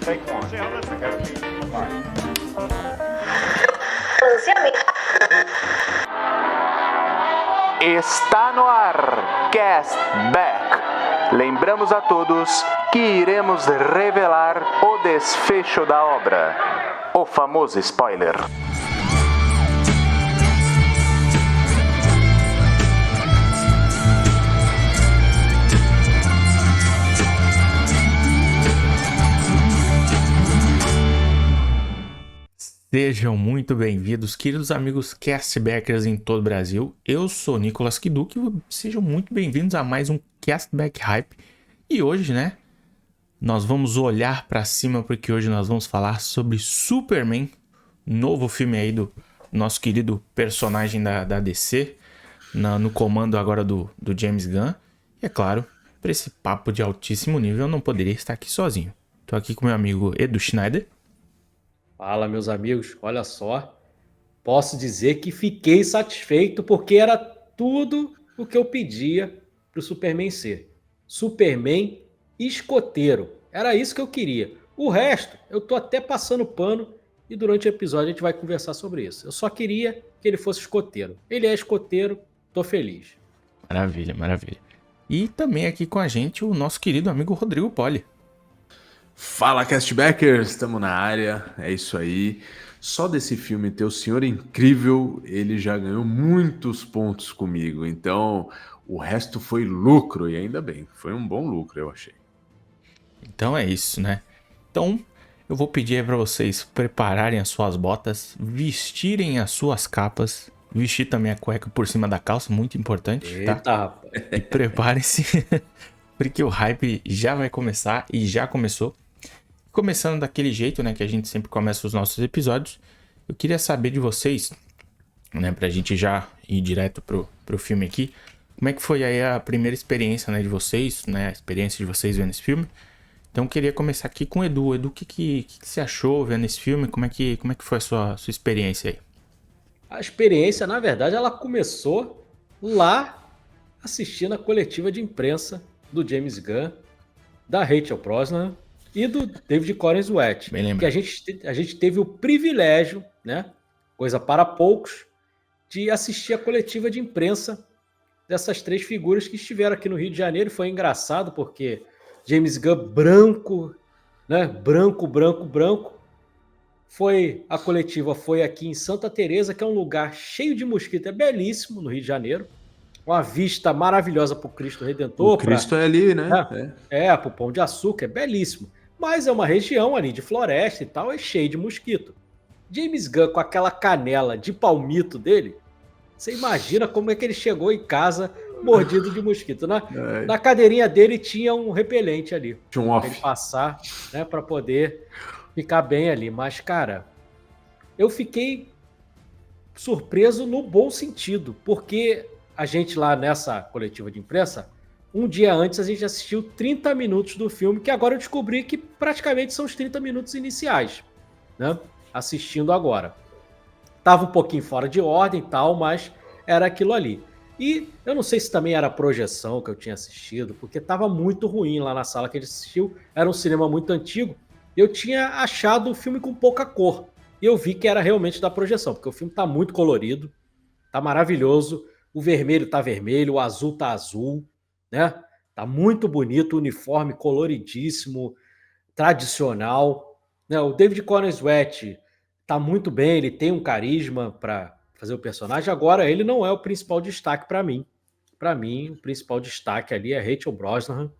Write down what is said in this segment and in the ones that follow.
Take one. I got a few. Está no ar, Cast Back. Lembramos a todos que iremos revelar o desfecho da obra, o famoso spoiler. Sejam muito bem-vindos, queridos amigos castbackers em todo o Brasil. Eu sou Nicolas Kiduque e sejam muito bem-vindos a mais um Castback Hype. E hoje, né, nós vamos olhar pra cima porque hoje nós vamos falar sobre Superman, novo filme aí do nosso querido personagem da DC, no comando agora do James Gunn. E é claro, para esse papo de altíssimo nível eu não poderia estar aqui sozinho. Tô aqui com meu amigo Edu Schneider. Fala, meus amigos, olha só, posso dizer que fiquei satisfeito porque era tudo o que eu pedia para o Superman ser. Superman escoteiro, era isso que eu queria. O resto, eu tô até passando pano e durante o episódio a gente vai conversar sobre isso. Eu só queria que ele fosse escoteiro. Ele é escoteiro, tô feliz. Maravilha, maravilha. E também aqui com a gente o nosso querido amigo Rodrigo Poli. Fala, Castbackers, estamos na área, é isso aí. Só desse filme ter o Senhor Incrível, ele já ganhou muitos pontos comigo, então o resto foi lucro, e ainda bem, foi um bom lucro, eu achei. Então é isso, né? Então eu vou pedir aí pra vocês prepararem as suas botas, vestirem as suas capas, vestir também a cueca por cima da calça, muito importante, Eita, tá? rapaz. E preparem-se, porque o hype já vai começar e já começou. Começando daquele jeito, né, que a gente sempre começa os nossos episódios, eu queria saber de vocês, né, pra gente já ir direto pro filme aqui, como é que foi aí a primeira experiência, né, de vocês, né, a experiência de vocês vendo esse filme. Então eu queria começar aqui com o Edu. Edu, o que você achou vendo esse filme? Como é que foi a sua experiência aí? A experiência, na verdade, ela começou lá assistindo a coletiva de imprensa do James Gunn, da Rachel Brosnahan e do David Corenswet, Bem lembrado. que a gente teve o privilégio, né, coisa para poucos, de assistir a coletiva de imprensa dessas três figuras que estiveram aqui no Rio de Janeiro. Foi engraçado porque James Gunn branco, né, branco, a coletiva foi aqui em Santa Teresa, que é um lugar cheio de mosquito, é belíssimo no Rio de Janeiro, uma vista maravilhosa para o Cristo Redentor. O Cristo é ali, né? Para o Pão de Açúcar, é belíssimo. Mas é uma região ali de floresta e tal, é cheio de mosquito. James Gunn, com aquela canela de palmito dele, você imagina como é que ele chegou em casa mordido de mosquito. Na cadeirinha dele tinha um repelente ali. Tinha um Pra off. ele passar, né, para poder ficar bem ali. Mas, cara, eu fiquei surpreso no bom sentido, porque a gente lá nessa coletiva de imprensa, um dia antes a gente assistiu 30 minutos do filme, que agora eu descobri que praticamente são os 30 minutos iniciais, né? Assistindo agora. Tava um pouquinho fora de ordem e tal, mas era aquilo ali. E eu não sei se também era a projeção que eu tinha assistido, porque tava muito ruim lá na sala que a gente assistiu. Era um cinema muito antigo. Eu tinha achado o filme com pouca cor. E eu vi que era realmente da projeção, porque o filme tá muito colorido, tá maravilhoso. O vermelho tá vermelho, o azul tá azul, né? Tá muito bonito, o uniforme coloridíssimo, tradicional, né? O David Corenswet tá muito bem, ele tem um carisma para fazer o personagem. Agora, ele não é o principal destaque para mim. Para mim, o principal destaque ali é Rachel Brosnahan,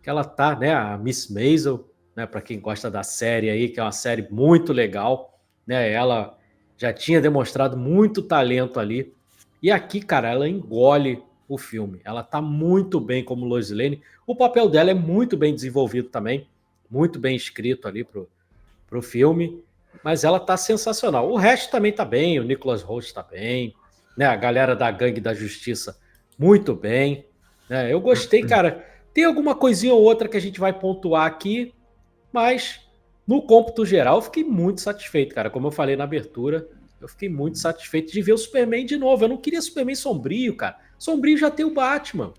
que ela tá, né, a Miss Maisel, né, para quem gosta da série aí, que é uma série muito legal, né? Ela já tinha demonstrado muito talento ali. E aqui, cara, ela engole o filme. Ela tá muito bem como Lois Lane. O papel dela é muito bem desenvolvido também, muito bem escrito ali pro filme, mas ela tá sensacional. O resto também tá bem, o Nicholas Hoult tá bem, né? A galera da Gangue da Justiça muito bem, né? Eu gostei, cara. Tem alguma coisinha ou outra que a gente vai pontuar aqui, mas no cômputo geral eu fiquei muito satisfeito, cara. Como eu falei na abertura, eu fiquei muito satisfeito de ver o Superman de novo. Eu não queria Superman sombrio, cara. Sombrio já tem o Batman.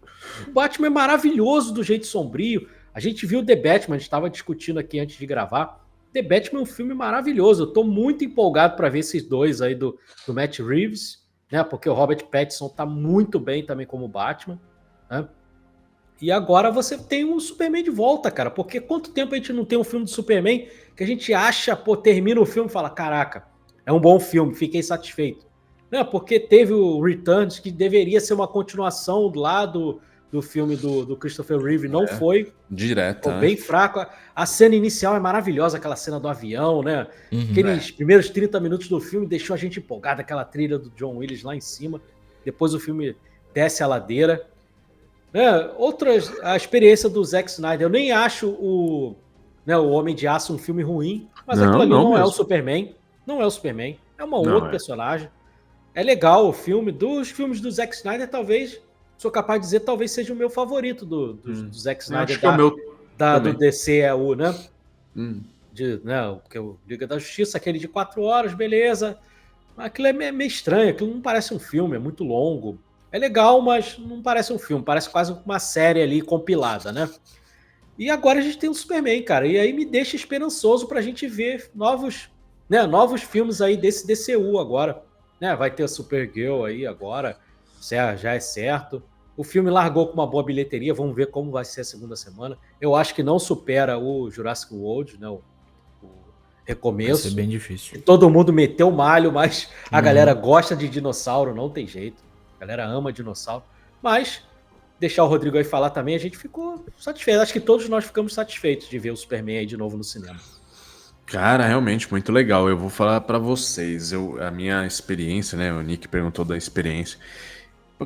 O Batman é maravilhoso do jeito sombrio. A gente viu The Batman, a gente estava discutindo aqui antes de gravar. The Batman é um filme maravilhoso. Eu tô muito empolgado para ver esses dois aí do Matt Reeves, né? Porque o Robert Pattinson tá muito bem também como Batman, né? E agora você tem um Superman de volta, cara. Porque quanto tempo a gente não tem um filme do Superman que a gente acha, pô, termina o filme e fala, caraca, é um bom filme, fiquei satisfeito. Né? Porque teve o Returns, que deveria ser uma continuação lá do filme do Christopher Reeve, não foi. Direto, Ficou bem fraco. A cena inicial é maravilhosa, aquela cena do avião, né? Aqueles primeiros 30 minutos do filme deixou a gente empolgado, aquela trilha do John Williams lá em cima. Depois o filme desce a ladeira. A experiência do Zack Snyder. Eu nem acho o Homem de Aço um filme ruim, mas aquilo ali não é o Superman. Não é o Superman. É um outro personagem. É legal o filme. Dos filmes do Zack Snyder, talvez, sou capaz de dizer, talvez seja o meu favorito do Zack Snyder. Do DCEU, né? Porque o Liga da Justiça, aquele de 4 horas, beleza. Aquilo é meio estranho, aquilo não parece um filme, é muito longo. É legal, mas não parece um filme, parece quase uma série ali compilada, né? E agora a gente tem o Superman, cara, e aí me deixa esperançoso pra gente ver novos filmes aí desse DCU agora, né? Vai ter a Supergirl aí agora, já é certo. O filme largou com uma boa bilheteria, vamos ver como vai ser a segunda semana. Eu acho que não supera o Jurassic World, né? O recomeço. Vai ser bem difícil. Todo mundo meteu malho, mas a galera gosta de dinossauro, não tem jeito. A galera ama dinossauro. Mas, deixar o Rodrigo aí falar também, a gente ficou satisfeito. Acho que todos nós ficamos satisfeitos de ver o Superman aí de novo no cinema. Cara, realmente muito legal. Eu vou falar pra vocês. A minha experiência, né? O Nick perguntou da experiência.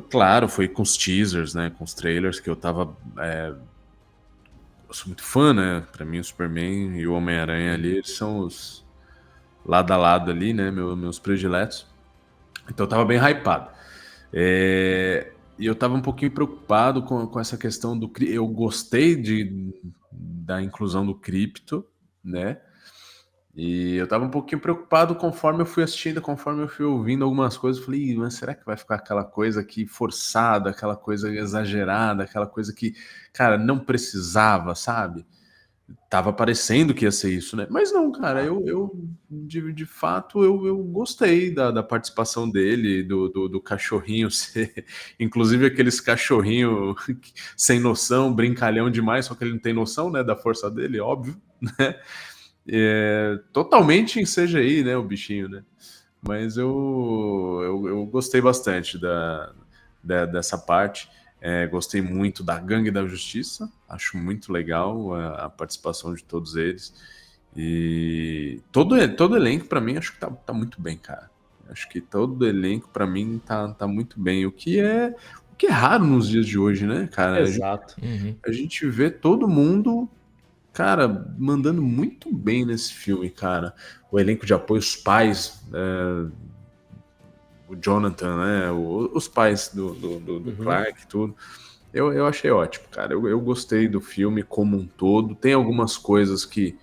Claro, foi com os teasers, né? Com os trailers que eu tava... Eu sou muito fã, né? Pra mim, o Superman e o Homem-Aranha ali, eles são os lado a lado ali, né? Meus prediletos. Então eu tava bem hypado. E eu tava um pouquinho preocupado com essa questão do... Eu gostei da inclusão do Krypto, né? E eu tava um pouquinho preocupado conforme eu fui assistindo, conforme eu fui ouvindo algumas coisas. Eu falei, mas será que vai ficar aquela coisa aqui forçada, aquela coisa exagerada, aquela coisa que, cara, não precisava, sabe? Tava parecendo que ia ser isso, né? Mas não, cara, de fato, eu gostei da participação dele, do cachorrinho ser... Inclusive aqueles cachorrinho sem noção, brincalhão demais, só que ele não tem noção, né, da força dele, óbvio, né? Totalmente em CGI, né, o bichinho, né? Mas eu gostei bastante dessa parte. Gostei muito da Gangue da Justiça, acho muito legal a participação de todos eles. E todo elenco, para mim, acho que tá muito bem, cara. Acho que todo elenco, para mim, tá muito bem. O que é raro nos dias de hoje, né, cara? Exato. A gente vê todo mundo, cara, mandando muito bem nesse filme, cara. O elenco de apoio, os pais... o Jonathan, né? Os pais do Clark, tudo. Eu achei ótimo, cara. Eu gostei do filme como um todo. Tem algumas coisas que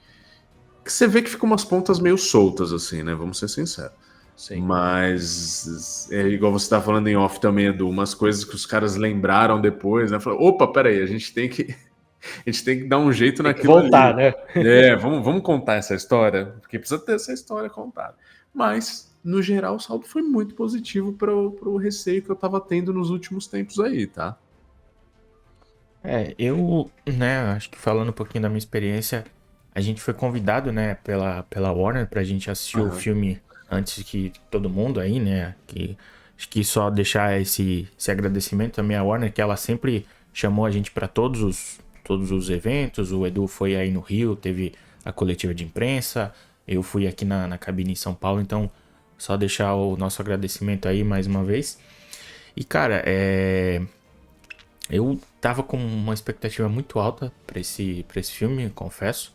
você vê que ficam umas pontas meio soltas, assim, né? Vamos ser sinceros. Sim. Mas é igual você tá falando em off também, Edu, umas coisas que os caras lembraram depois, né? Falaram, opa, peraí, a gente tem que dar um jeito naquilo voltar, ali. Né? Vamos contar essa história, porque precisa ter essa história contada. Mas no geral, o saldo foi muito positivo para o receio que eu tava tendo nos últimos tempos aí, tá? Eu, né, acho que falando um pouquinho da minha experiência, a gente foi convidado, né, pela Warner pra gente assistir o filme antes que todo mundo aí, né, acho que só deixar esse agradecimento também à Warner, que ela sempre chamou a gente para todos os eventos. O Edu foi aí no Rio, teve a coletiva de imprensa, eu fui aqui na cabine em São Paulo, então só deixar o nosso agradecimento aí mais uma vez. E, cara, eu tava com uma expectativa muito alta pra esse filme, confesso.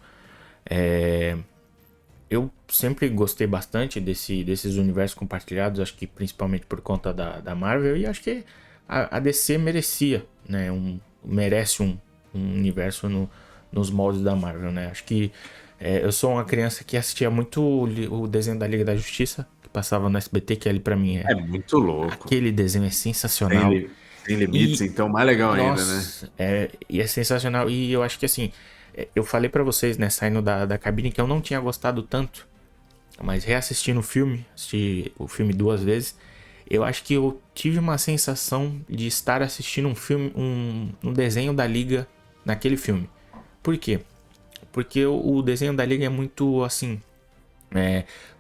Eu sempre gostei bastante desses universos compartilhados, acho que principalmente por conta da Marvel, e acho que a DC merecia, né? Merece um universo nos moldes da Marvel, né? Acho que eu sou uma criança que assistia muito o desenho da Liga da Justiça, passava no SBT, que ali pra mim é muito louco. Aquele desenho é sensacional. Tem limites, então mais legal ainda, né? E é sensacional. E eu acho que assim, Eu falei pra vocês, né, saindo da cabine, que eu não tinha gostado tanto. Mas reassistindo o filme, assisti o filme 2 vezes, eu acho que eu tive uma sensação de estar assistindo um filme, um desenho da Liga naquele filme. Por quê? Porque o desenho da Liga é muito assim.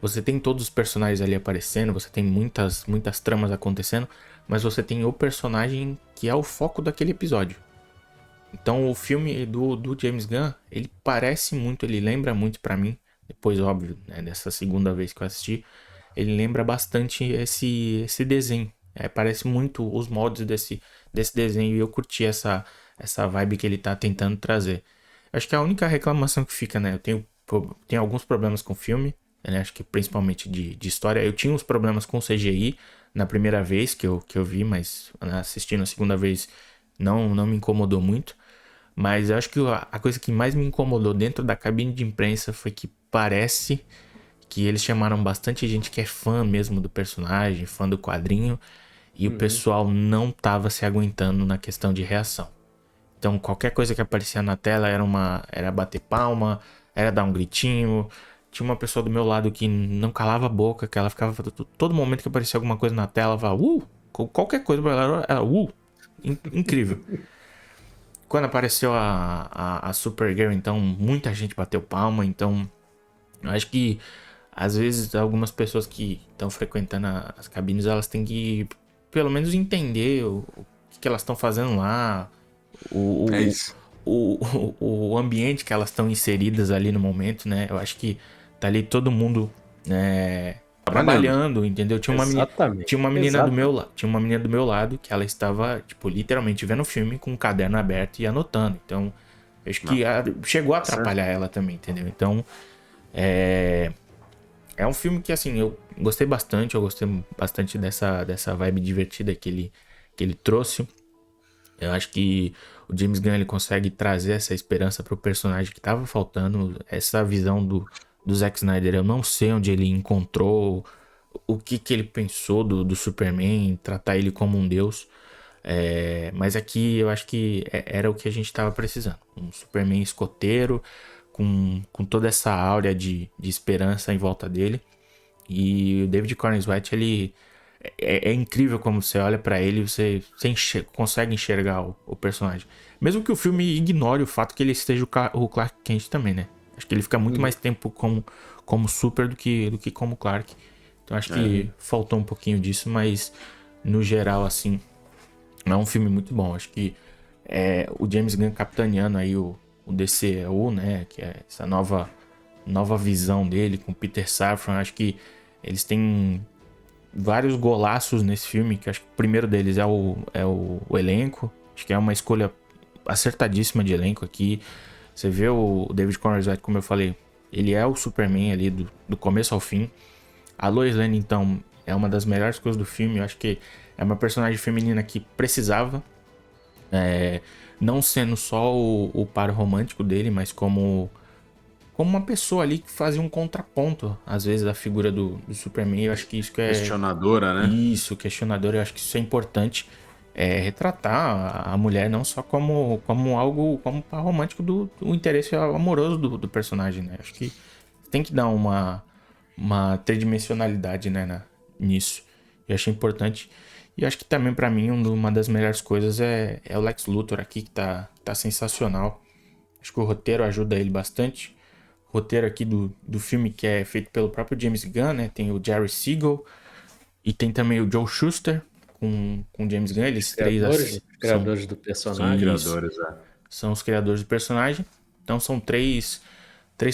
Você tem todos os personagens ali aparecendo, você tem muitas tramas acontecendo, mas você tem o personagem que é o foco daquele episódio. Então o filme do James Gunn, ele parece muito, ele lembra muito pra mim, depois óbvio, né, dessa segunda vez que eu assisti, ele lembra bastante esse desenho. Parece muito os moldes desse desenho e eu curti essa vibe que ele tá tentando trazer. Acho que a única reclamação que fica, né, eu tenho alguns problemas com o filme, né, acho que principalmente de história. Eu tinha uns problemas com CGI na primeira vez que eu vi, mas assistindo a segunda vez não me incomodou muito. Mas eu acho que a coisa que mais me incomodou dentro da cabine de imprensa foi que parece que eles chamaram bastante gente que é fã mesmo do personagem, fã do quadrinho, e o pessoal não tava se aguentando na questão de reação. Então qualquer coisa que aparecia na tela era bater palma, era dar um gritinho. Tinha uma pessoa do meu lado que não calava a boca, que ela ficava todo momento que aparecia alguma coisa na tela, ela falava qualquer coisa pra ela incrível. Quando apareceu a Supergirl, então muita gente bateu palma. Então eu acho que às vezes algumas pessoas que estão frequentando as cabines, elas têm que pelo menos entender o que elas estão fazendo lá, É isso. o ambiente que elas estão inseridas ali no momento, né? Eu acho que tá ali todo mundo trabalhando, entendeu? Exatamente. Tinha uma menina do meu lado que ela estava, tipo, literalmente vendo o filme com o caderno aberto e anotando. Então, eu acho que chegou a atrapalhar ela também, entendeu? Então, é um filme que, assim, eu gostei bastante dessa vibe divertida que ele trouxe. Eu acho que o James Gunn ele consegue trazer essa esperança pro personagem que tava faltando, essa visão do Zack Snyder. Eu não sei onde ele encontrou, o que ele pensou do Superman, tratar ele como um deus. Mas aqui eu acho que era o que a gente tava precisando. Um Superman escoteiro, com toda essa áurea de esperança em volta dele. E o David Corenswet, ele é incrível como você olha pra ele e você consegue enxergar o personagem. Mesmo que o filme ignore o fato que ele esteja o Clark Kent também, né? Acho que ele fica muito mais tempo como Super do que como Clark. Então acho que faltou um pouquinho disso, mas no geral, assim, é um filme muito bom. Acho que o James Gunn capitaneando aí o DCU, né? Que é essa nova visão dele com Peter Safran. Acho que eles têm vários golaços nesse filme, que acho que o primeiro deles é o elenco. Acho que é uma escolha acertadíssima de elenco aqui. Você vê o David Corenswet, como eu falei, ele é o Superman ali do começo ao fim. A Lois Lane, então, é uma das melhores coisas do filme. Eu acho que é uma personagem feminina que precisava, não sendo só o par romântico dele, mas como uma pessoa ali que fazia um contraponto, às vezes, da figura do Superman. Eu acho que isso que é... Questionadora, né? Isso, questionadora. Eu acho que isso é importante. Retratar a mulher não só como algo, como par romântico do interesse amoroso do personagem, né? Acho que tem que dar uma tridimensionalidade, né, nisso. Eu achei importante. E acho que também, pra mim, uma das melhores coisas é o Lex Luthor aqui, que tá sensacional. Acho que o roteiro ajuda ele bastante. O roteiro aqui do filme, que é feito pelo próprio James Gunn, né? Tem o Jerry Siegel e tem também o Joe Shuster com o James Gunn. Eles Criadores do personagem. São os criadores do personagem. Então são três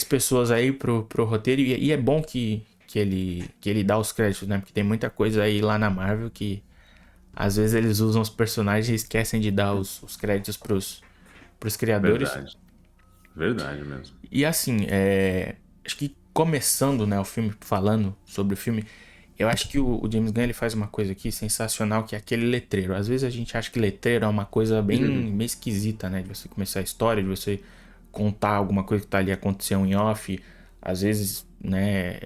pessoas aí pro roteiro. E é bom que ele dá os créditos, né? Porque tem muita coisa aí lá na Marvel que às vezes eles usam os personagens e esquecem de dar os créditos pros criadores. Verdade mesmo. E assim, acho que começando, né, o filme, falando sobre o filme, eu acho que o James Gunn ele faz uma coisa aqui sensacional, que é aquele letreiro. Às vezes a gente acha que letreiro é uma coisa bem meio esquisita, né? De você começar a história, de você contar alguma coisa que tá ali acontecendo em off. Às vezes, né,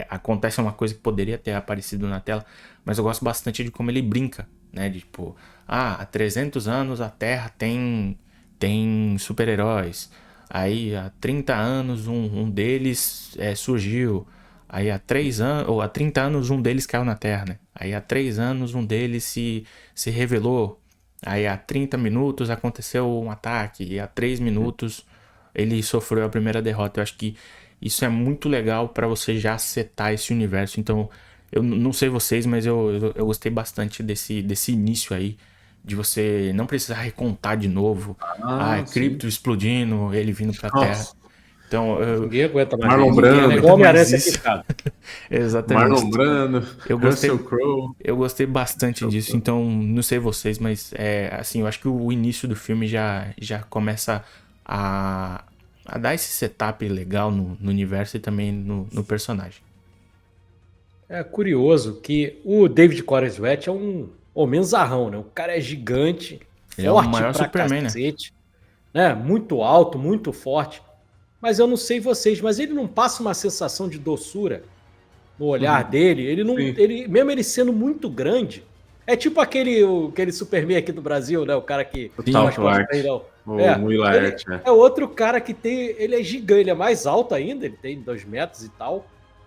acontece uma coisa que poderia ter aparecido na tela, mas eu gosto bastante de como ele brinca, né? De tipo, há 300 anos a Terra tem super-heróis. Aí há 30 anos um deles surgiu. Aí há 3 anos, ou há 30 anos um deles caiu na Terra, né? Aí há 3 anos um deles se revelou. Aí há 30 minutos aconteceu um ataque. E há 3 minutos ele sofreu a primeira derrota. Eu acho que isso é muito legal pra você já setar esse universo. Então, eu não sei vocês, mas eu gostei bastante desse início aí. De você não precisar recontar de novo. É sim. Krypto explodindo, ele vindo pra Terra. Nossa. Então, Ninguém aguenta mais. Marlon isso. Brando. É igual Homem-Aranha Mas isso- certificado. exatamente. Marlon Brando, Eu gostei, Russell Crowe. eu gostei bastante disso, então não sei vocês, mas assim, eu acho que o início do filme já começa a dar esse setup legal no universo e também no personagem. É curioso que o David Corenswet é um homenzarrão, né? O cara é gigante, Ele é o forte maior pra Superman, né? cacete, né? Muito alto, muito forte. Mas eu não sei vocês, mas ele não passa uma sensação de doçura no olhar dele. Ele não, Sim. mesmo ele sendo muito grande, é tipo aquele Superman aqui do Brasil, né? O cara que O tem Tal umas costas Clark. aí, não. O É, Will ele Arnett, né? é outro cara que tem. Ele é gigante, ele é mais alto ainda, ele tem 2 metros e tal.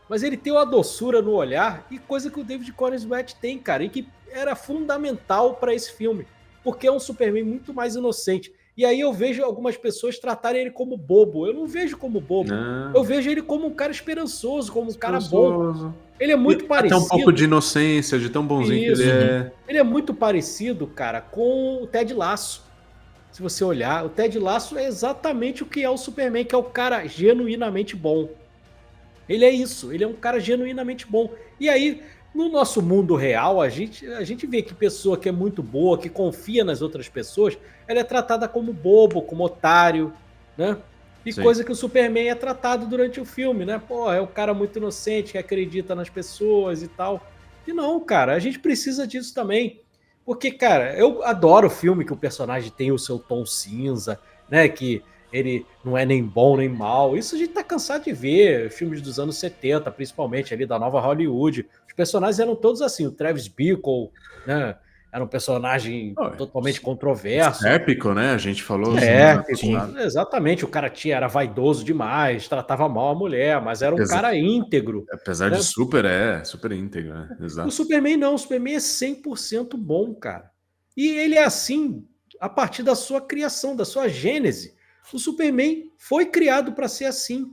Mas ele tem uma doçura no olhar e coisa que o David Corenswet tem, cara, e que era fundamental para esse filme, porque é um Superman muito mais inocente. E aí eu vejo algumas pessoas tratarem ele como bobo. Eu não vejo como bobo. Não. Eu vejo ele como um cara esperançoso, como um cara bom. Gostoso. Ele é muito Até parecido. um pouco de inocência, de tão bonzinho Isso. que ele é. Ele é muito parecido, cara, com o Ted Lasso. Se você olhar, o Ted Lasso é exatamente o que é o Superman, que é o cara genuinamente bom. Ele é isso, ele é um cara genuinamente bom. E aí, no nosso mundo real, a gente vê que pessoa que é muito boa, que confia nas outras pessoas, ela é tratada como bobo, como otário, né? E Sim. coisa que o Superman é tratado durante o filme, né? Pô, é o cara muito inocente, que acredita nas pessoas e tal. E não, cara, a gente precisa disso também. Porque, cara, eu adoro o filme que o personagem tem o seu tom cinza, né? Que ele não é nem bom nem mal. Isso a gente tá cansado de ver. Filmes dos anos 70, principalmente ali da nova Hollywood. Os personagens eram todos assim. O Travis Bickle, né? Era um personagem totalmente controverso. Épico, né? A gente falou. Épico, exatamente. O cara era vaidoso demais, tratava mal a mulher, mas era um cara íntegro. Apesar né? de super íntegro, né? Exato. O Superman não, o Superman é 100% bom, cara. E ele é assim a partir da sua criação, da sua gênese. O Superman foi criado para ser assim.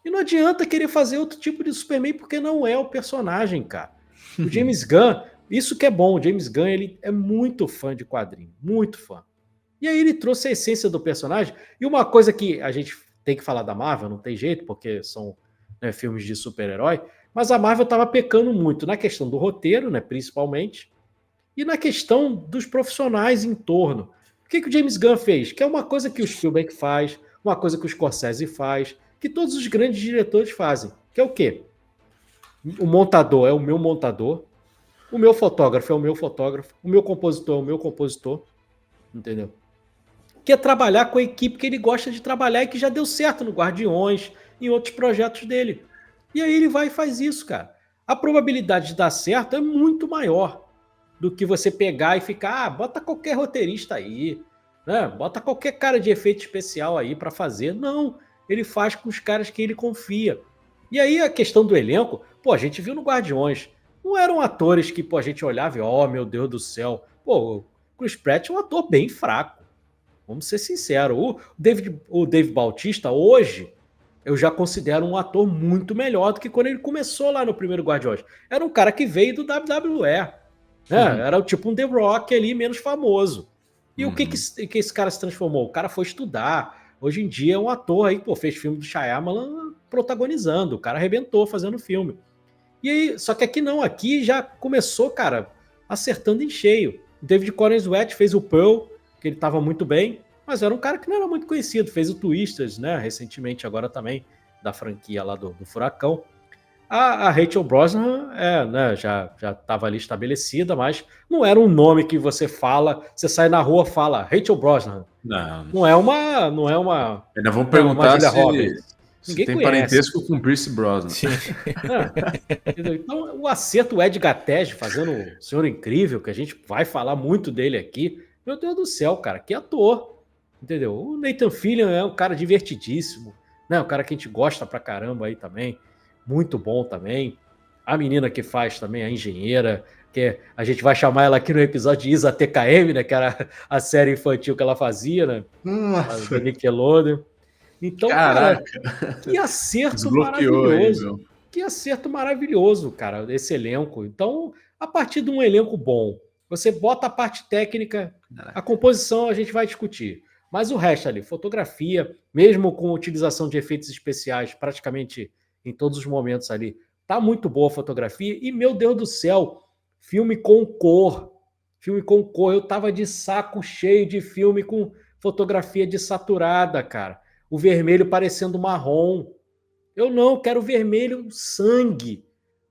E não adianta querer fazer outro tipo de Superman porque não é o personagem, cara. O James Gunn, isso que é bom, o James Gunn ele é muito fã de quadrinho, muito fã. E aí ele trouxe a essência do personagem. E uma coisa que a gente tem que falar da Marvel, não tem jeito, porque são filmes de super-herói, mas a Marvel estava pecando muito na questão do roteiro, né, principalmente, e na questão dos profissionais em torno. O que o James Gunn fez? Que é uma coisa que o Spielberg faz, uma coisa que o Scorsese faz, que todos os grandes diretores fazem, que é o quê? O montador é o meu montador, o meu fotógrafo é o meu fotógrafo, o meu compositor é o meu compositor, entendeu? Que é trabalhar com a equipe que ele gosta de trabalhar e que já deu certo no Guardiões, em outros projetos dele. E aí ele vai e faz isso, cara. A probabilidade de dar certo é muito maior do que você pegar e ficar, bota qualquer roteirista aí, né? Bota qualquer cara de efeito especial aí para fazer. Não, ele faz com os caras que ele confia. E aí a questão do elenco, pô, a gente viu no Guardiões, não eram atores que, pô, a gente olhava e, oh, meu Deus do céu. Pô, o Chris Pratt é um ator bem fraco. Vamos ser sinceros. O Dave Bautista, hoje, eu já considero um ator muito melhor do que quando ele começou lá no primeiro Guardiões. Era um cara que veio do WWE. Né? Era tipo um The Rock ali, menos famoso. E o que esse cara se transformou? O cara foi estudar. Hoje em dia é um ator aí, pô, fez filme do Shyamalan protagonizando. O cara arrebentou fazendo filme. E aí, só que aqui não, aqui já começou, cara, acertando em cheio. O David Corenswet fez o Pearl, que ele estava muito bem, mas era um cara que não era muito conhecido. Fez o Twisters, né, recentemente agora também, da franquia lá do Furacão. A Rachel Brosnahan né, já estava ali estabelecida, mas não era um nome que você fala, você sai na rua e fala Rachel Brosnahan. Não é uma Ainda vão perguntar se ninguém tem conhece. parentesco com Pierce Brosnan. Sim. Então, o acerto, o Edgar Tej fazendo o Senhor Incrível, que a gente vai falar muito dele aqui. Meu Deus do céu, cara, que ator. entendeu? O Nathan Fillion é um cara divertidíssimo, né? Um cara que a gente gosta pra caramba aí também, muito bom também. A menina que faz também, a engenheira, a gente vai chamar ela aqui no episódio de Isa TKM, né? Que era a série infantil que ela fazia, né? Nossa, Do Nickelodeon. Então, cara, caraca. que acerto Desbloqueou aí, maravilhoso. meu. Que acerto maravilhoso, cara, esse elenco. Então, a partir de um elenco bom, você bota a parte técnica, a composição a gente vai discutir. Mas o resto ali, fotografia, mesmo com utilização de efeitos especiais praticamente em todos os momentos ali, tá muito boa a fotografia. E, meu Deus do céu, filme com cor. Filme com cor. Eu tava de saco cheio de filme com fotografia desaturada, cara. O vermelho parecendo marrom. Eu não, quero vermelho sangue.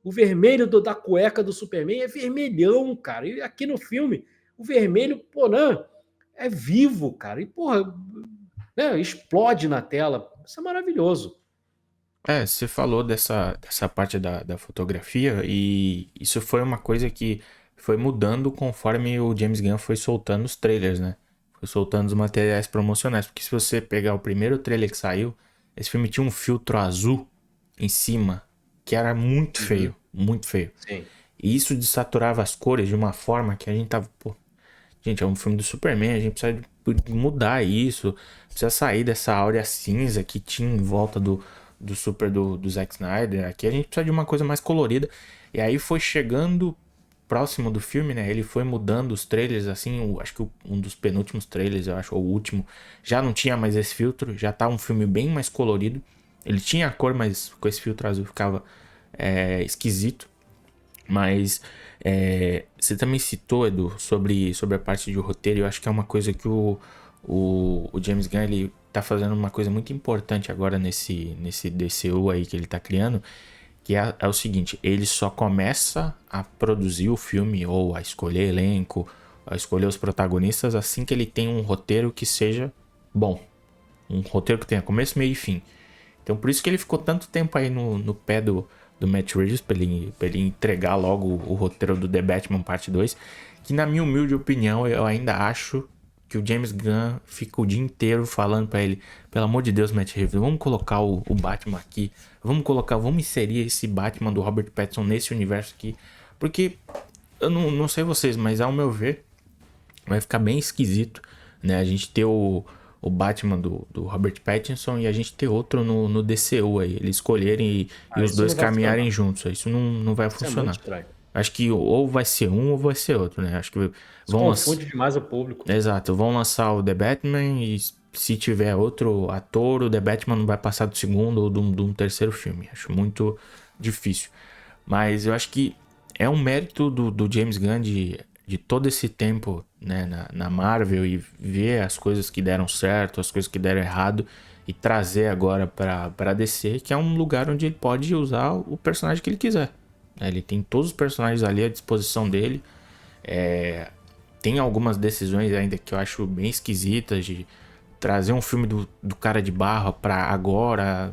O vermelho da cueca do Superman é vermelhão, cara. E aqui no filme, o vermelho, pô, não, é vivo, cara. E, porra, né, explode na tela. Isso é maravilhoso. Você falou dessa parte da fotografia e isso foi uma coisa que foi mudando conforme o James Gunn foi soltando os trailers, né? Foi soltando os materiais promocionais. Porque se você pegar o primeiro trailer que saiu, esse filme tinha um filtro azul em cima que era muito feio, muito feio. Sim. E isso desaturava as cores de uma forma que a gente tava, pô, gente, é um filme do Superman, a gente precisa mudar isso, precisa sair dessa áurea cinza que tinha em volta do Zack Snyder. Aqui a gente precisa de uma coisa mais colorida. E aí foi chegando próximo do filme, né? Ele foi mudando os trailers, assim, acho que um dos penúltimos trailers, eu acho, ou o último, já não tinha mais esse filtro, já tá um filme bem mais colorido. Ele tinha a cor, mas com esse filtro azul ficava esquisito. Mas você também citou, Edu, sobre a parte de roteiro. Eu acho que é uma coisa que o James Gunn, ele tá fazendo uma coisa muito importante agora nesse DCU aí que ele tá criando, que é o seguinte: ele só começa a produzir o filme ou a escolher elenco, a escolher os protagonistas assim que ele tem um roteiro que seja bom, um roteiro que tenha começo, meio e fim. Então por isso que ele ficou tanto tempo aí no pé do Matt Reeves pra ele entregar logo o roteiro do The Batman Parte 2, que na minha humilde opinião eu ainda acho que o James Gunn fica o dia inteiro falando pra ele: pelo amor de Deus, Matt Reeves, vamos colocar o Batman aqui, vamos inserir esse Batman do Robert Pattinson nesse universo aqui, porque eu não sei vocês, mas ao meu ver vai ficar bem esquisito, né, a gente ter o Batman do Robert Pattinson e a gente ter outro no DCU aí, eles escolherem e os isso dois não vai caminharem funcionar. juntos, isso não vai Isso é funcionar. muito estranho. Acho que ou vai ser um ou vai ser outro, né? Acho que Isso confunde demais o público. Exato, vão lançar o The Batman e se tiver outro ator, o The Batman não vai passar do segundo ou de um terceiro filme. Acho muito difícil. Mas eu acho que é um mérito do James Gunn de todo esse tempo, né, na Marvel, e ver as coisas que deram certo, as coisas que deram errado, e trazer agora pra DC, que é um lugar onde ele pode usar o personagem que ele quiser. Ele tem todos os personagens ali à disposição dele. Tem algumas decisões ainda que eu acho bem esquisitas, de trazer um filme do Cara de Barro pra agora,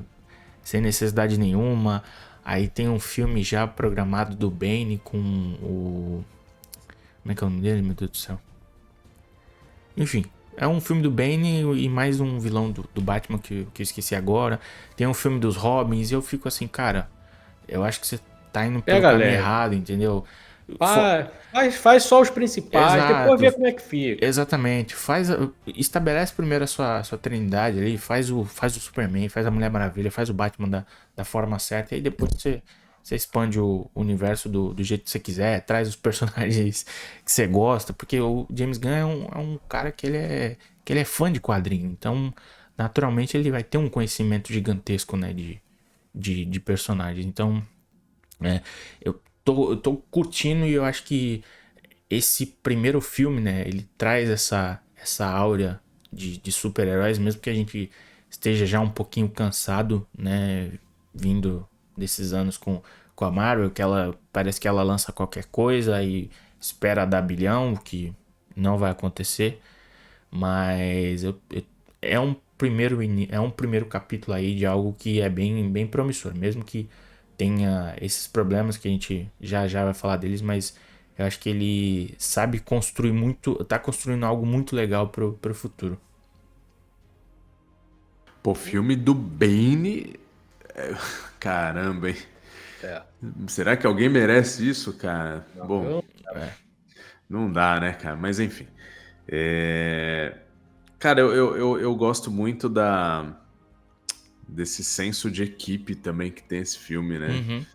sem necessidade nenhuma. Aí tem um filme já programado do Bane com o... Como é que é o nome dele, meu Deus do céu? Enfim, é um filme do Bane e mais um vilão do Batman que eu esqueci agora. Tem um filme dos Robins e eu fico assim, cara, eu acho que você tá indo pelo caminho errado, entendeu? Faz só os principais, Exato. depois vê como é que fica. Exatamente. Estabelece primeiro a sua trindade ali, faz o Superman, faz a Mulher Maravilha, faz o Batman da forma certa, e aí depois você expande o universo do jeito que você quiser, traz os personagens que você gosta, porque o James Gunn é um cara que ele é fã de quadrinho, então naturalmente ele vai ter um conhecimento gigantesco, né, de personagens. Então eu tô curtindo, e eu acho que esse primeiro filme, né, ele traz essa áurea de super-heróis, mesmo que a gente esteja já um pouquinho cansado, né, vindo desses anos com a Marvel, que parece que ela lança qualquer coisa e espera dar bilhão, que não vai acontecer, mas é um primeiro capítulo aí de algo que é bem promissor, mesmo que tenha esses problemas que a gente já vai falar deles, mas eu acho que ele sabe construir muito, tá construindo algo muito legal pro futuro. Pô, filme do Bane. Caramba, hein? É. Será que alguém merece isso, cara? Não, Bom, eu- não dá, né, cara? Mas enfim. É, Cara, eu gosto muito desse senso de equipe também que tem esse filme, né? Uhum.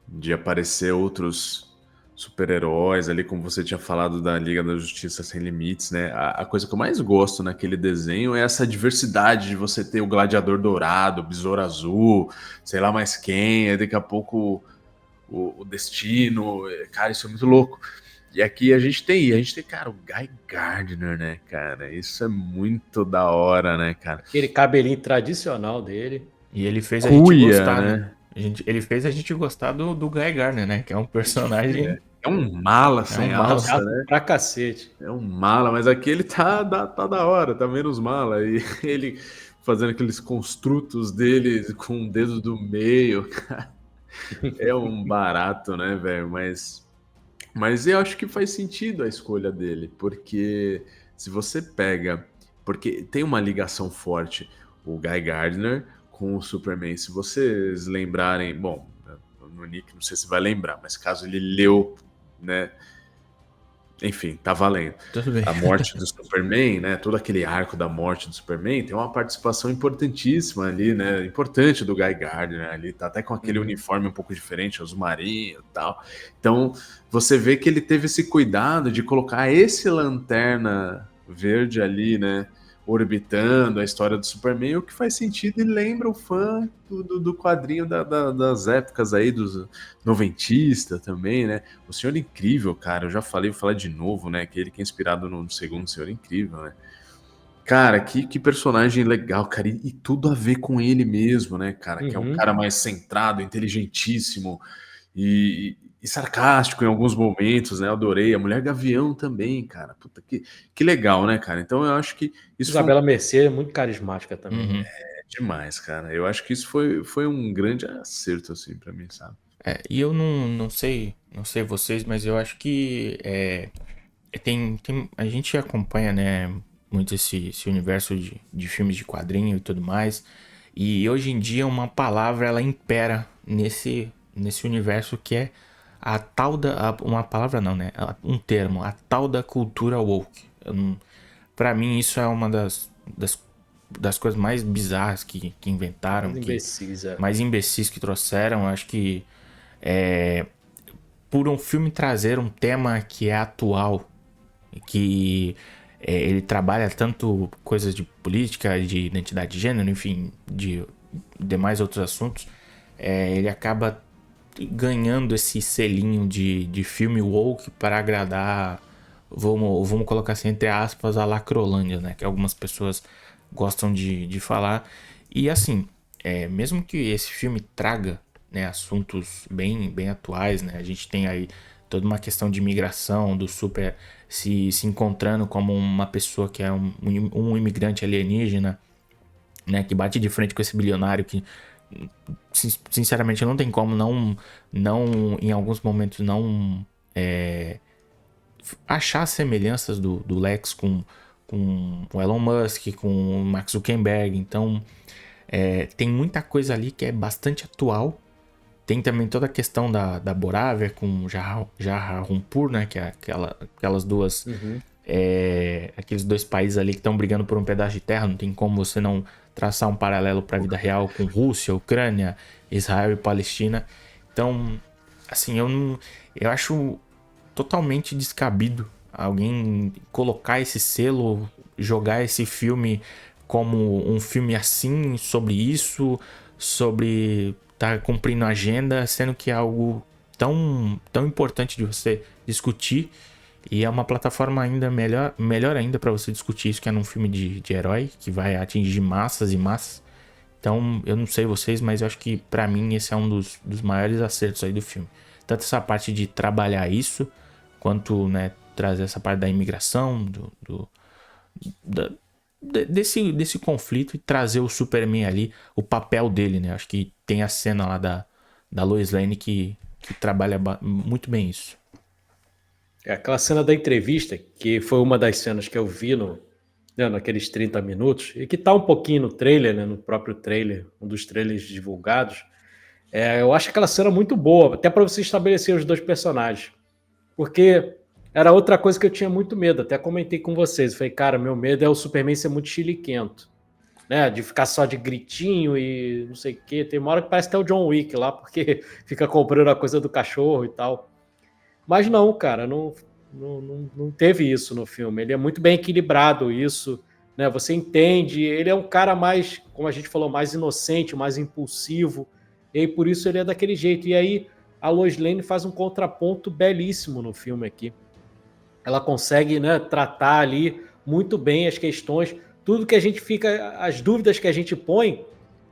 De aparecer outros super-heróis ali, como você tinha falado da Liga da Justiça Sem Limites, né? A coisa que eu mais gosto naquele desenho é essa diversidade de você ter o Gladiador Dourado, o Besouro Azul, sei lá mais quem, aí daqui a pouco o Destino. Cara, isso é muito louco. E aqui a gente tem, cara, o Guy Gardner, né, cara? Isso é muito da hora, né, cara? Aquele cabelinho tradicional dele. E ele fez a gente Cuia, gostar, né? né? Ele fez a gente gostar do Guy Gardner, né? Que é um personagem. É um mala É um sem mala. alça, Chato né? pra cacete. É um mala, mas aqui ele tá da hora, tá menos mala. E ele fazendo aqueles construtos dele com o dedo do meio. É um barato, né, velho? Mas eu acho que faz sentido a escolha dele, porque se você pega. Porque tem uma ligação forte, o Guy Gardner com o Superman. Se vocês lembrarem. Bom, no Nick, não sei se vai lembrar, mas caso ele leu, né? Enfim, tá valendo. Tudo bem. A morte do Superman, né? Todo aquele arco da morte do Superman tem uma participação importantíssima ali, né? Importante do Guy Gardner ali, tá até com aquele uniforme um pouco diferente, azul marinho e tal. Então, você vê que ele teve esse cuidado de colocar esse Lanterna Verde ali, né? Orbitando a história do Superman, o que faz sentido e lembra o fã do quadrinho das épocas aí, dos noventista também, né? O Senhor Incrível, cara, eu já falei, vou falar de novo, né? Que ele que é inspirado no segundo Senhor Incrível, né? Cara, que personagem legal, cara, e tudo a ver com ele mesmo, né, cara? Que é um Uhum. cara mais centrado, inteligentíssimo e sarcástico em alguns momentos, né? Eu adorei. A Mulher Gavião também, cara. Puta, que legal, né, cara? Então eu acho que isso foi Isabela Mercê é muito carismática também. Uhum. demais, cara. Eu acho que isso foi um grande acerto, assim, pra mim, sabe? E eu não sei vocês, mas eu acho que a gente acompanha, né, muito esse universo de filmes de quadrinho e tudo mais. E hoje em dia uma palavra ela impera nesse universo que é a tal da. Uma palavra não, né? Um termo, a tal da cultura woke. Pra mim, isso é uma das coisas mais bizarras que inventaram, Mas imbecis, é. mais imbecis que trouxeram. Acho que por um filme trazer um tema que é atual, que ele trabalha tanto coisas de política, de identidade de gênero, enfim, de demais outros assuntos, ele acaba ganhando esse selinho de filme woke para agradar, vamos colocar assim, entre aspas, a lacrolândia, né? Que algumas pessoas gostam de falar. E assim, mesmo que esse filme traga, né, assuntos bem atuais, né? A gente tem aí toda uma questão de imigração, do super se encontrando como uma pessoa que é um imigrante alienígena, né, que bate de frente com esse bilionário que sinceramente não tem como não em alguns momentos não achar semelhanças do Lex com o Elon Musk, com o Mark Zuckerberg. Então tem muita coisa ali que é bastante atual. Tem também toda a questão da Borávia com Jarrah Rumpur, né, que é aquelas duas aqueles dois países ali que estão brigando por um pedaço de terra. Não tem como você não traçar um paralelo para a vida real com Rússia, Ucrânia, Israel e Palestina. Então, assim, eu acho totalmente descabido alguém colocar esse selo, jogar esse filme como um filme assim, sobre isso, sobre estar cumprindo a agenda, sendo que é algo tão importante de você discutir. E é uma plataforma ainda melhor ainda para você discutir isso, que é num filme de herói, que vai atingir massas e massas. Então, eu não sei vocês, mas eu acho que pra mim esse é um dos maiores acertos aí do filme. Tanto essa parte de trabalhar isso, quanto, né, trazer essa parte da imigração, desse conflito, e trazer o Superman ali, o papel dele, né? Acho que tem a cena lá da Lois Lane que trabalha muito bem isso. É aquela cena da entrevista, que foi uma das cenas que eu vi né, naqueles 30 minutos, e que tá um pouquinho no trailer, né, no próprio trailer, um dos trailers divulgados, eu acho aquela cena muito boa, até para você estabelecer os dois personagens. Porque era outra coisa que eu tinha muito medo, até comentei com vocês. Eu falei, cara, meu medo é o Superman ser muito chiliquento, né? De ficar só de gritinho e não sei o quê. Tem uma hora que parece até o John Wick lá, porque fica comprando a coisa do cachorro e tal. Mas não, cara, não teve isso no filme. Ele é muito bem equilibrado, isso, né? Você entende, ele é um cara mais, como a gente falou, mais inocente, mais impulsivo, e aí, por isso ele é daquele jeito. E aí a Lois Lane faz um contraponto belíssimo no filme aqui. Ela consegue, né, tratar ali muito bem as questões, tudo que a gente fica, as dúvidas que a gente põe,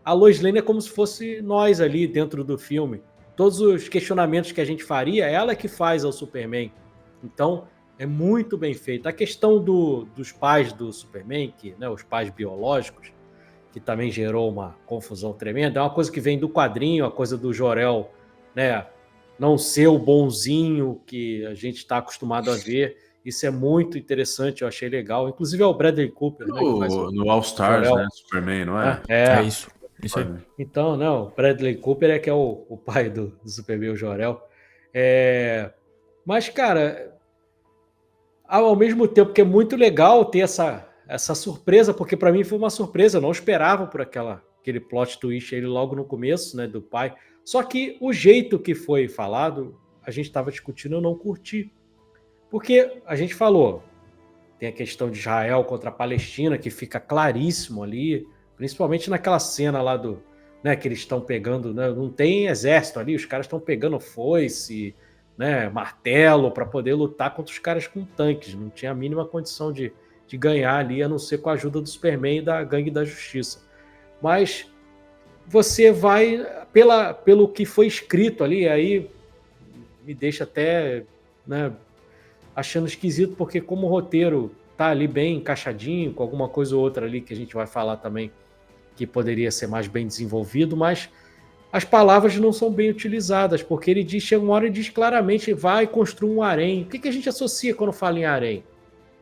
a Lois Lane é como se fosse nós ali dentro do filme. Todos os questionamentos que a gente faria, ela que faz ao Superman. Então, é muito bem feito. A questão dos pais do Superman, que, né, os pais biológicos, que também gerou uma confusão tremenda, é uma coisa que vem do quadrinho, a coisa do Jor-El, né, não ser o bonzinho que a gente está acostumado a ver. Isso é muito interessante, eu achei legal. Inclusive é o Bradley Cooper, né, que faz No All Stars, Jor-El, né? Superman, não é? É isso. Isso aí. Então, não, o Bradley Cooper é que é o pai do Superman, o Jor-El. Mas, cara, ao mesmo tempo que é muito legal ter essa surpresa, porque para mim foi uma surpresa, eu não esperava por aquele plot twist ele logo no começo, né, do pai. Só que o jeito que foi falado, a gente estava discutindo, eu não curti. Porque a gente falou, tem a questão de Israel contra a Palestina, que fica claríssimo ali, principalmente naquela cena lá né, que eles estão pegando, né, não tem exército ali, os caras estão pegando foice, né, martelo, para poder lutar contra os caras com tanques. Não tinha a mínima condição de ganhar ali, a não ser com a ajuda do Superman e da Gangue da Justiça. Mas você vai pelo que foi escrito ali, aí me deixa até, né, achando esquisito, porque como o roteiro tá ali bem encaixadinho, com alguma coisa ou outra ali que a gente vai falar também, que poderia ser mais bem desenvolvido, mas as palavras não são bem utilizadas, porque ele diz, chega uma hora e diz claramente, vai construir um harém. O que a gente associa quando fala em harém?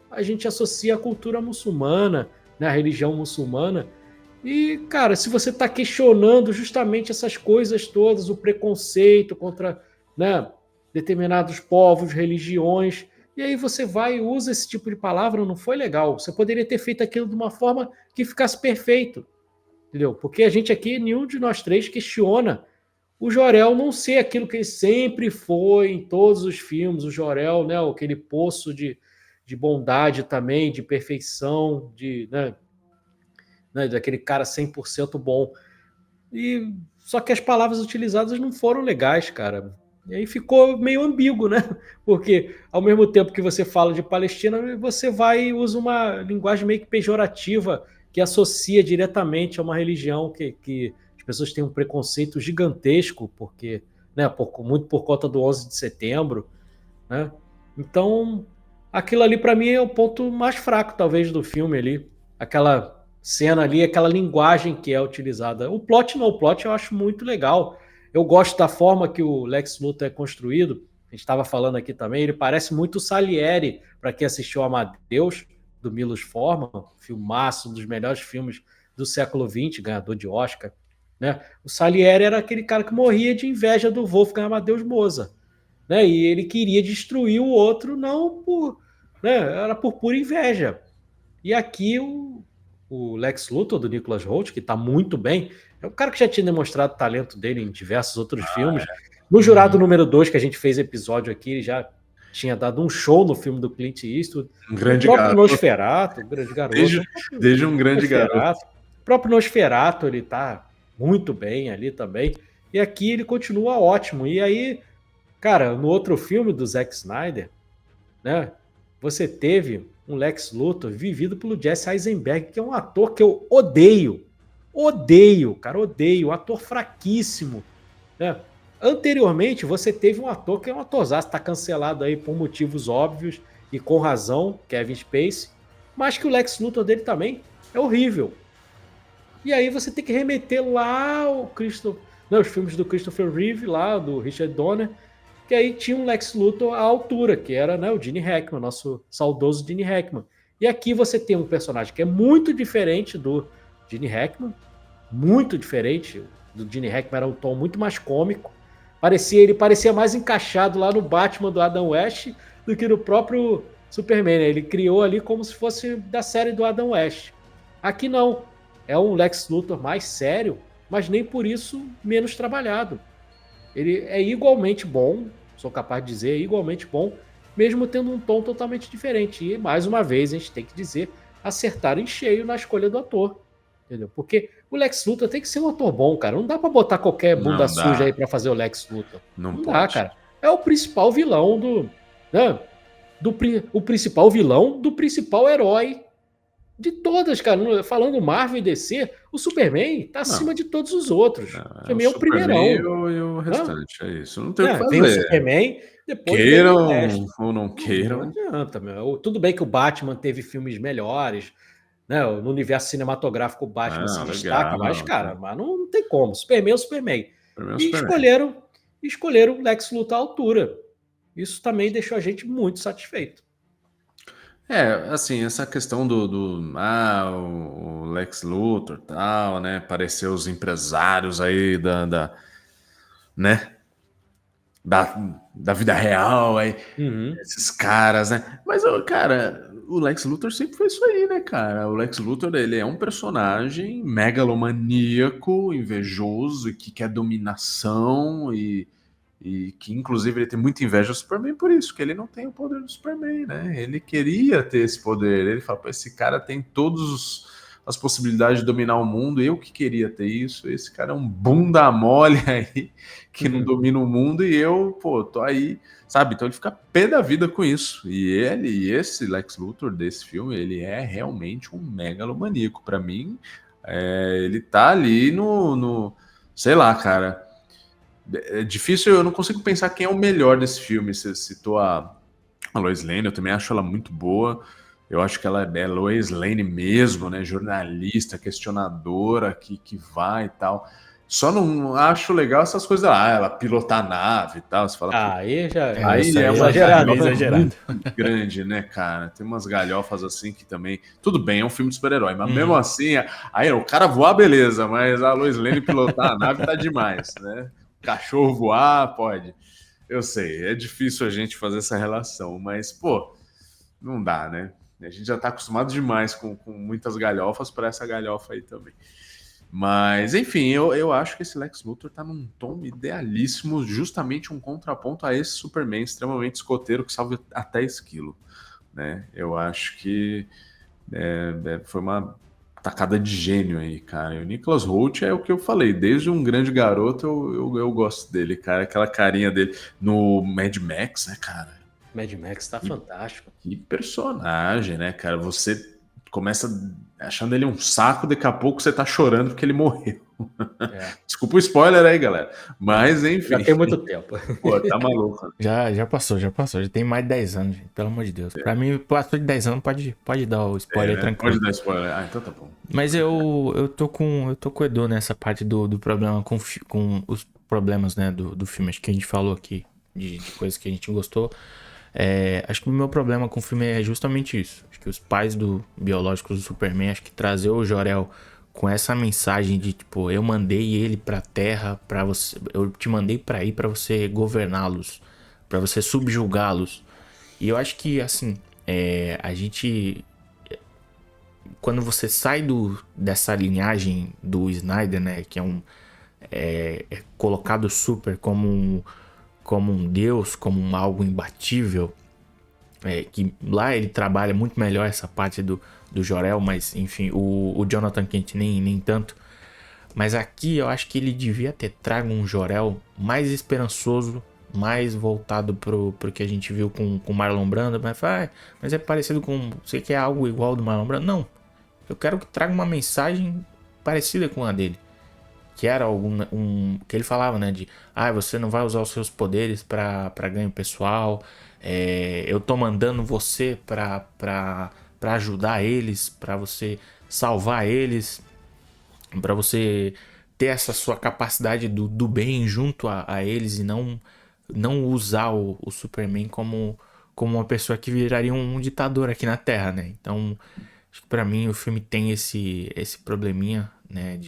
A gente associa a cultura muçulmana, né, a religião muçulmana. E, cara, se você está questionando justamente essas coisas todas, o preconceito contra, né, determinados povos, religiões, e aí você vai e usa esse tipo de palavra, não foi legal. Você poderia ter feito aquilo de uma forma que ficasse perfeito, entendeu? Porque a gente aqui, nenhum de nós três questiona o Jor-El não ser aquilo que ele sempre foi em todos os filmes, o Jor-El, né, aquele poço de bondade também, de perfeição, né, daquele cara 100% bom. Só que as palavras utilizadas não foram legais, cara. E aí ficou meio ambíguo, né? Porque ao mesmo tempo que você fala de Palestina, você vai e usa uma linguagem meio que pejorativa que associa diretamente a uma religião que as pessoas têm um preconceito gigantesco, porque, né, muito por conta do 11 de setembro, né? Então, aquilo ali para mim é o ponto mais fraco, talvez, do filme ali. Aquela cena ali, aquela linguagem que é utilizada. O plot eu acho muito legal. Eu gosto da forma que o Lex Luthor é construído. A gente estava falando aqui também, ele parece muito o Salieri, para quem assistiu Amadeus, do Milos Forman, filmaço, um dos melhores filmes do século XX, ganhador de Oscar, né? O Salieri era aquele cara que morria de inveja do Wolfgang Amadeus Mozart, né? E ele queria destruir o outro, não por, né? Era por pura inveja. E aqui o Lex Luthor, do Nicholas Hoult, que está muito bem, é um cara que já tinha demonstrado o talento dele em diversos outros filmes. No Jurado número 2, que a gente fez episódio aqui, ele já tinha dado um show no filme do Clint Eastwood. Um grande o próprio garoto. Nosferatu, um grande garoto. Desde um grande garoto. O próprio Nosferatu, ele tá muito bem ali também. E aqui ele continua ótimo. E aí, cara, no outro filme do Zack Snyder, né, você teve um Lex Luthor vivido pelo Jesse Eisenberg, que é um ator que eu odeio. Odeio, cara, odeio. Um ator fraquíssimo, né? Anteriormente, você teve um ator que é um atorzaço, tá cancelado aí por motivos óbvios e com razão, Kevin Spacey, mas que o Lex Luthor dele também é horrível. E aí você tem que remeter lá os filmes do Christopher Reeve, lá do Richard Donner, que aí tinha um Lex Luthor à altura, que era, né, o Gene Hackman, nosso saudoso Gene Hackman. E aqui você tem um personagem que é muito diferente do Gene Hackman, muito diferente. Do Gene Hackman era um tom muito mais cômico. Ele parecia mais encaixado lá no Batman do Adam West do que no próprio Superman, né? Ele criou ali como se fosse da série do Adam West. Aqui não. É um Lex Luthor mais sério, mas nem por isso menos trabalhado. Ele é igualmente bom, sou capaz de dizer, é igualmente bom, mesmo tendo um tom totalmente diferente. E, mais uma vez, a gente tem que dizer, acertaram em cheio na escolha do ator. Entendeu? Porque o Lex Luthor tem que ser um ator bom, cara. Não dá pra botar qualquer bunda Não suja dá. aí pra fazer o Lex Luthor. Não dá, pode. cara. É o principal vilão do... Né? O principal vilão do principal herói de todas, cara. Falando Marvel e DC, o Superman tá acima de todos os outros. O Superman é o primeirão. E o restante, é isso. Não tem o que Vem o fazer. Superman, depois Queiram vem o resto. ou não Não queiram. adianta, meu. Tudo bem que o Batman teve filmes melhores, né? No universo cinematográfico o Batman se destaca, legal, mas, cara, mas não tem como. Superman é o Superman. Pra mim é o E Superman. escolheram o Lex Luthor à altura. Isso também deixou a gente muito satisfeito. Assim, essa questão o Lex Luthor tal, né? Parecer os empresários aí né? Da vida real, aí, esses caras, né? Mas, cara, o Lex Luthor sempre foi isso aí, né, cara? O Lex Luthor, ele é um personagem megalomaníaco, invejoso, e que quer dominação e que, inclusive, ele tem muita inveja do Superman por isso, que ele não tem o poder do Superman, né? Ele queria ter esse poder. Ele fala, pô, esse cara tem todas as possibilidades de dominar o mundo, eu que queria ter isso. Esse cara é um bunda mole aí, que não domina o mundo, e eu, pô, tô aí, sabe? Então ele fica pé da vida com isso. E esse Lex Luthor desse filme, ele é realmente um megalomaníaco. Pra mim, ele tá ali sei lá, cara. É difícil, eu não consigo pensar quem é o melhor desse filme. Você citou a Lois Lane, eu também acho ela muito boa. Eu acho que ela é Lois Lane mesmo, né? Jornalista, questionadora, que vai e tal. Só não acho legal essas coisas lá, ela pilotar a nave e tal. Você fala, Aí já aí isso é aí uma exagerado. galhofa Exagerado. muito grande, né, cara? Tem umas galhofas assim que também. Tudo bem, é um filme de super-herói, mas mesmo assim, aí o cara voar, beleza, mas a Lois Lane pilotar a nave tá demais, né? Cachorro voar, pode. Eu sei, é difícil a gente fazer essa relação, mas, pô, não dá, né? A gente já tá acostumado demais com muitas galhofas para essa galhofa aí também. Mas, enfim, eu acho que esse Lex Luthor tá num tom idealíssimo, justamente um contraponto a esse Superman extremamente escoteiro que salva até esquilo, né? Eu acho que foi uma tacada de gênio aí, cara. E o Nicholas Hoult é o que eu falei, desde um grande garoto eu gosto dele, cara. Aquela carinha dele no Mad Max, né, cara? Mad Max tá fantástico. Que personagem, né, cara? Você começa achando ele um saco, daqui a pouco você tá chorando porque ele morreu. Desculpa o spoiler aí, galera. Mas, enfim. Já tem muito tempo. Pô, tá maluco. Já passou. Já tem mais de 10 anos, gente, pelo amor de Deus. Pra mim, passou de 10 anos, pode dar o spoiler né? tranquilo. Pode dar spoiler. Ah, então tá bom. Mas eu tô com o Edu nessa parte do problema com os problemas, né, do filme. Acho que a gente falou aqui de coisas que a gente gostou. Acho que o meu problema com o filme é justamente isso. Acho que os pais biológicos do Superman, acho que trazer o Jor-El com essa mensagem de tipo, eu mandei ele pra Terra para você, eu te mandei pra ir pra você governá-los, pra você subjugá-los. E eu acho que assim, a gente, quando você sai dessa linhagem do Snyder, né, que é colocado super como um deus, como algo imbatível, que lá ele trabalha muito melhor essa parte do Jor-El, mas enfim, o Jonathan Kent nem tanto. Mas aqui eu acho que ele devia ter trago um Jor-El mais esperançoso, mais voltado pro que a gente viu com o Marlon Brando, mas é parecido com, você quer algo igual do Marlon Brando? Não, eu quero que traga uma mensagem parecida com a dele. Que era que ele falava, né, de você não vai usar os seus poderes pra ganho pessoal, eu tô mandando você pra ajudar eles, pra você salvar eles, pra você ter essa sua capacidade do bem junto a eles e não usar o Superman como como uma pessoa que viraria um ditador aqui na Terra, né? Então, acho que pra mim o filme tem esse probleminha, né?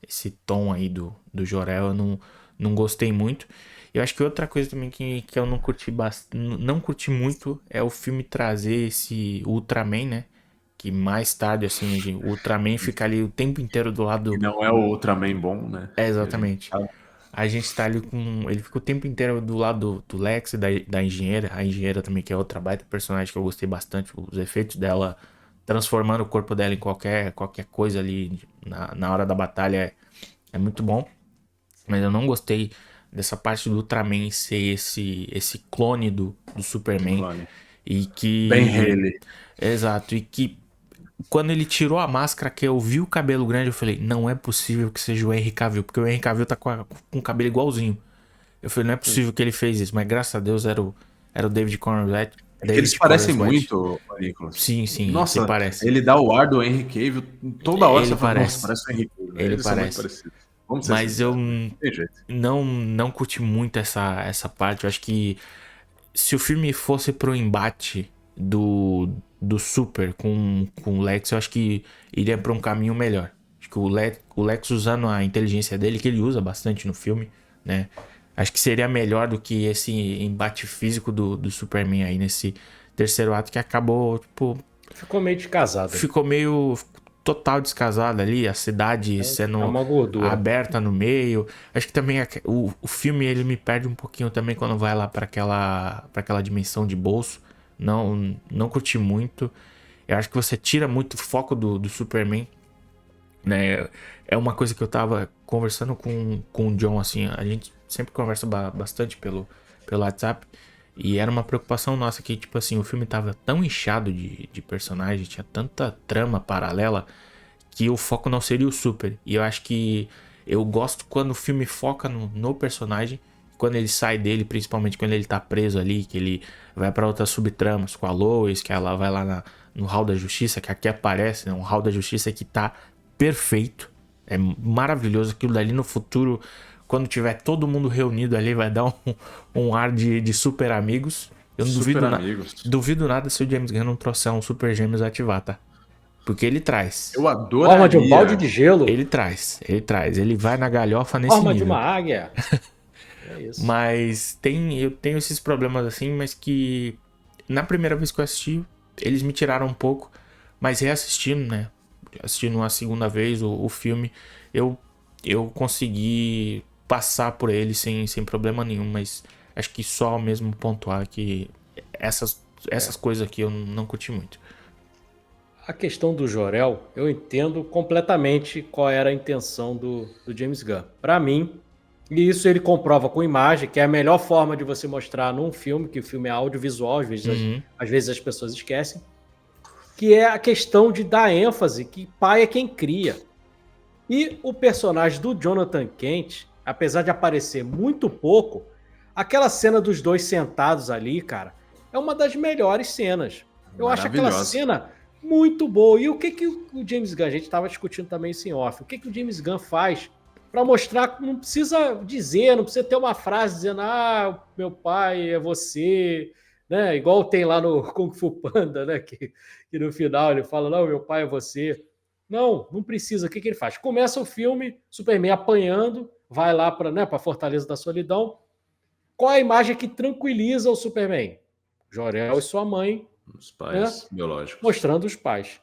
Esse tom aí do Jor-El, eu não gostei muito. Eu acho que outra coisa também que eu não curti não curti muito é o filme trazer esse Ultraman, né? Que mais tarde, assim, o Ultraman fica ali o tempo inteiro do lado E não é o Ultraman bom, né? É, exatamente. A gente tá ali com. Ele fica o tempo inteiro do lado do Lex e da engenheira. A engenheira também, que é outra baita personagem que eu gostei bastante. Os efeitos dela transformando o corpo dela em qualquer coisa ali na hora da batalha é muito bom. Mas eu não gostei dessa parte do Ultraman ser esse clone do Superman. Clone. E que. Ben Haley. Exato. E que quando ele tirou a máscara, que eu vi o cabelo grande, eu falei, não é possível que seja o Henry Cavill, porque o Henry Cavill tá com o cabelo igualzinho. Eu falei, não é possível que ele fez isso, mas graças a Deus era o David Corenswet. Eles parecem muito, Nicolas. Sim, Nossa, ele parece. ele dá o ar do Henry Cavill toda hora. Ele Você fala, parece. nossa, parece o Henry Cavill. Ele Eles são muito parece. parecidos. Vamos ser Mas sinceros. eu Tem jeito. não curti muito essa parte. Eu acho que se o filme fosse pro embate do Super com o Lex, eu acho que iria pra um caminho melhor. Acho que o Lex usando a inteligência dele, que ele usa bastante no filme, né? Acho que seria melhor do que esse embate físico do Superman aí nesse terceiro ato, que acabou, tipo... Ficou meio descasado. Ficou meio total descasado ali, a cidade sendo uma gordura. aberta no meio. Acho que também o filme ele me perde um pouquinho também quando vai lá pra aquela dimensão de bolso. Não curti muito. Eu acho que você tira muito foco do Superman, né? É uma coisa que eu tava conversando com o John, assim, a gente sempre conversa bastante pelo WhatsApp, e era uma preocupação nossa que, tipo assim, o filme tava tão inchado de personagem, tinha tanta trama paralela, que o foco não seria o Super. E eu acho que eu gosto quando o filme foca no personagem, quando ele sai dele, principalmente quando ele tá preso ali, que ele vai pra outras subtramas com a Lois, que ela vai lá no Hall da Justiça, que aqui aparece, né? Um Hall da Justiça que tá perfeito, é maravilhoso. Aquilo dali no futuro, quando tiver todo mundo reunido ali, vai dar um ar de super amigos. Eu não duvido nada se o James Gunn não trouxer um Super Gêmeos ativar, tá? Porque ele traz. Eu adoraria. Forma de um balde de gelo. Ele traz. Ele vai na galhofa nesse Forma nível. de uma águia. É isso. Mas eu tenho esses problemas assim, mas que na primeira vez que eu assisti, eles me tiraram um pouco. Mas reassistindo, né? Assistindo uma segunda vez o filme, eu consegui passar por ele sem problema nenhum. Mas acho que só mesmo pontuar que essas coisas aqui eu não curti muito. A questão do Jor-El, eu entendo completamente qual era a intenção do James Gunn. Para mim, e isso ele comprova com imagem, que é a melhor forma de você mostrar num filme, que o filme é audiovisual, às vezes as pessoas esquecem, que é a questão de dar ênfase que pai é quem cria. E o personagem do Jonathan Kent, apesar de aparecer muito pouco, aquela cena dos dois sentados ali, cara, é uma das melhores cenas. Eu acho aquela cena muito boa. E o que o James Gunn, a gente estava discutindo também isso em off, o que o James Gunn faz para mostrar, não precisa dizer, não precisa ter uma frase dizendo, meu pai é você, né? Igual tem lá no Kung Fu Panda, né? Que no final ele fala, não, meu pai é você. Não precisa. O que ele faz? Começa o filme, Superman apanhando, vai lá para, né, a Fortaleza da Solidão. Qual é a imagem que tranquiliza o Superman? Jor-El e sua mãe, os pais biológicos. Mostrando os pais.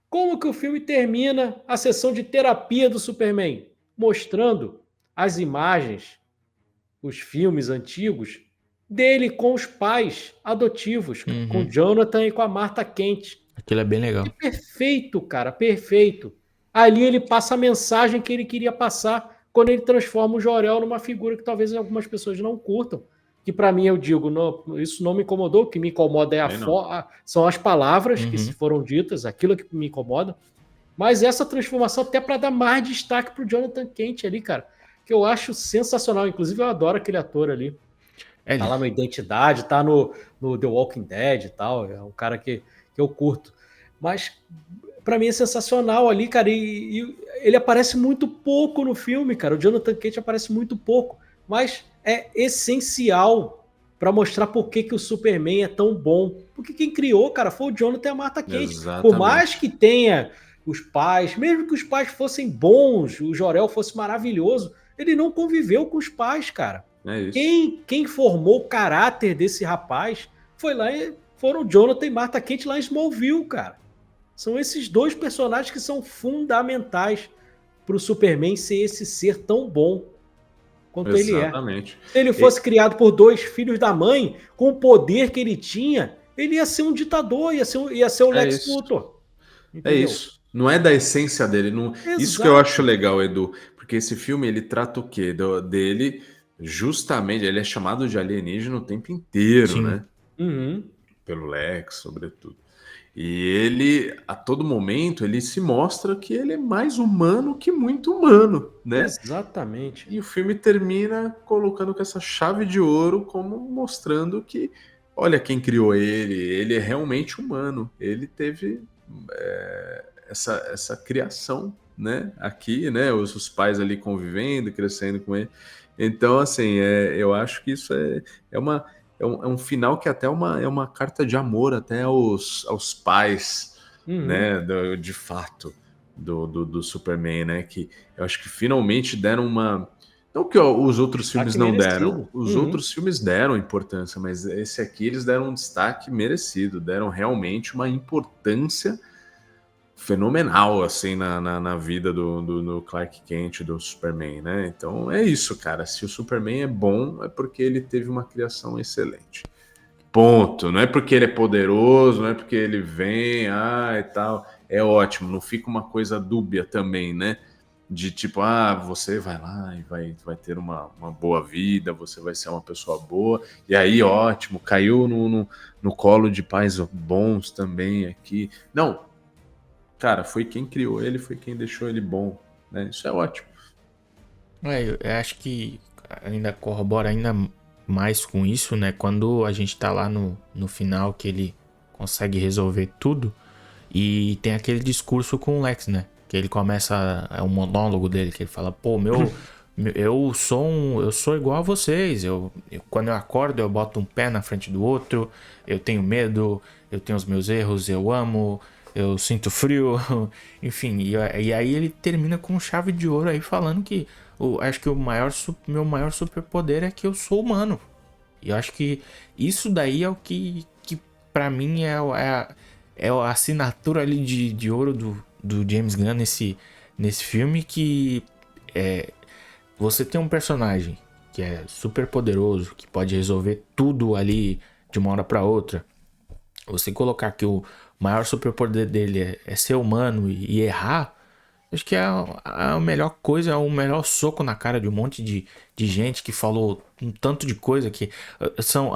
Como que o filme termina a sessão de terapia do Superman? Mostrando as imagens, os filmes antigos, dele com os pais adotivos, com o Jonathan e com a Martha Kent. Aquilo é bem legal. É perfeito, cara, perfeito. Ali ele passa a mensagem que ele queria passar quando ele transforma o Jor-El numa figura que talvez algumas pessoas não curtam. Que para mim, eu digo, isso não me incomodou, o que me incomoda são as palavras que foram ditas, aquilo que me incomoda. Mas essa transformação até para dar mais destaque pro Jonathan Kent ali, cara, que eu acho sensacional. Inclusive, eu adoro aquele ator ali. Tá lá no Identidade, tá no The Walking Dead e tal. É um cara que eu curto. Mas para mim é sensacional ali, cara. E ele aparece muito pouco no filme, cara. O Jonathan Kent aparece muito pouco. Mas é essencial para mostrar por que o Superman é tão bom. Porque quem criou, cara, foi o Jonathan e a Martha Kent. Exatamente. Por mais que tenha os pais, mesmo que os pais fossem bons, o Jor-El fosse maravilhoso, ele não conviveu com os pais, cara. É isso. Quem formou o caráter desse rapaz foram o Jonathan e Martha Kent lá em Smallville, cara. São esses dois personagens que são fundamentais para o Superman ser esse ser tão bom quanto ele é. Exatamente. Se ele fosse criado por dois filhos da mãe, com o poder que ele tinha, ele ia ser um ditador, ia ser o Lex Luthor. É isso. Não é da essência dele. Não... Isso que eu acho legal, Edu. Porque esse filme, ele trata o quê? Dele, justamente, ele é chamado de alienígena o tempo inteiro, Sim. né? Uhum. Pelo Lex, sobretudo. E ele, a todo momento, ele se mostra que ele é mais humano que muito humano, né? Exatamente. E o filme termina colocando com essa chave de ouro, como mostrando que, olha quem criou ele é realmente humano. Ele teve essa criação, né? Aqui, né? Os pais ali convivendo, crescendo com ele. Então, assim, eu acho que isso é um final que até é uma carta de amor até aos pais, né? De fato, do Superman, né? Que eu acho que finalmente deram uma... Não que os outros filmes não deram. Os outros filmes deram importância, mas esse aqui eles deram um destaque merecido. Deram realmente uma importância fenomenal, assim, na vida do Clark Kent, do Superman, né? Então é isso, cara. Se o Superman é bom, é porque ele teve uma criação excelente. Ponto. Não é porque ele é poderoso, não é porque ele vem, e tal. É ótimo. Não fica uma coisa dúbia também, né? De tipo, você vai lá e vai ter uma boa vida, você vai ser uma pessoa boa, e aí ótimo, caiu no colo de pais bons também aqui. Não, cara, foi quem criou ele, foi quem deixou ele bom, né? Isso é ótimo. Eu acho que ainda corrobora ainda mais com isso, né? Quando a gente tá lá no final, que ele consegue resolver tudo, e tem aquele discurso com o Lex, né? Que ele começa, é um monólogo dele, que ele fala, pô, eu sou igual a vocês, quando eu acordo eu boto um pé na frente do outro, eu tenho medo, eu tenho os meus erros, eu amo, eu sinto frio, enfim, e aí ele termina com chave de ouro aí falando que acho que meu maior superpoder é que eu sou humano. E eu acho que isso daí é o que pra mim é a assinatura ali de ouro do James Gunn nesse filme, que você tem um personagem que é super poderoso, que pode resolver tudo ali de uma hora pra outra. Você colocar que o maior superpoder dele é ser humano e errar, acho que é a melhor coisa, é o melhor soco na cara de um monte de gente que falou um tanto de coisa, que são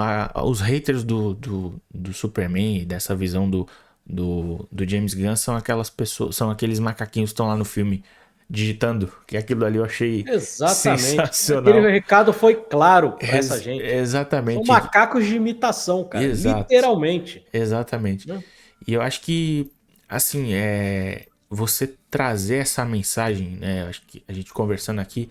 os haters do Superman, dessa visão do James Gunn, são aquelas pessoas, são aqueles macaquinhos que estão lá no filme digitando, que aquilo ali eu achei sensacional. Aquele recado foi claro para essa gente. Exatamente. São macacos de imitação, cara. Exato. Literalmente. Exatamente. E eu acho que, assim, você trazer essa mensagem, né? Acho que a gente conversando aqui,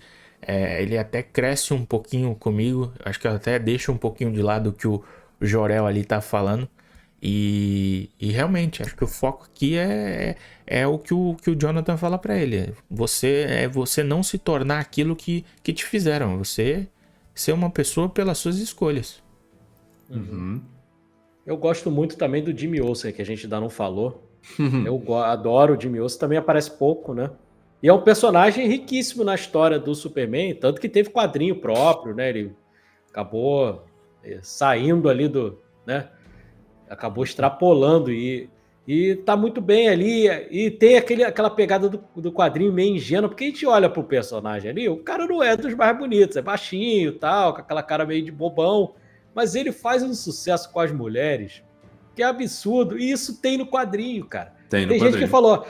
ele até cresce um pouquinho comigo. Acho que eu até deixo um pouquinho de lado o que o Jor-El ali tá falando. E realmente, acho que o foco aqui é o que o Jonathan fala pra ele. Você não se tornar aquilo que te fizeram. Você ser uma pessoa pelas suas escolhas. Eu gosto muito também do Jimmy Olsen, que a gente ainda não falou. Eu adoro o Jimmy Olsen, também aparece pouco, né? E é um personagem riquíssimo na história do Superman, tanto que teve quadrinho próprio, né? Ele acabou saindo ali né? Acabou extrapolando e tá muito bem ali. E tem aquela pegada do quadrinho meio ingênua, porque a gente olha pro personagem ali, o cara não é dos mais bonitos, é baixinho e tal, com aquela cara meio de bobão, mas ele faz um sucesso com as mulheres que é absurdo, e isso tem no quadrinho, cara. Tem gente que falou,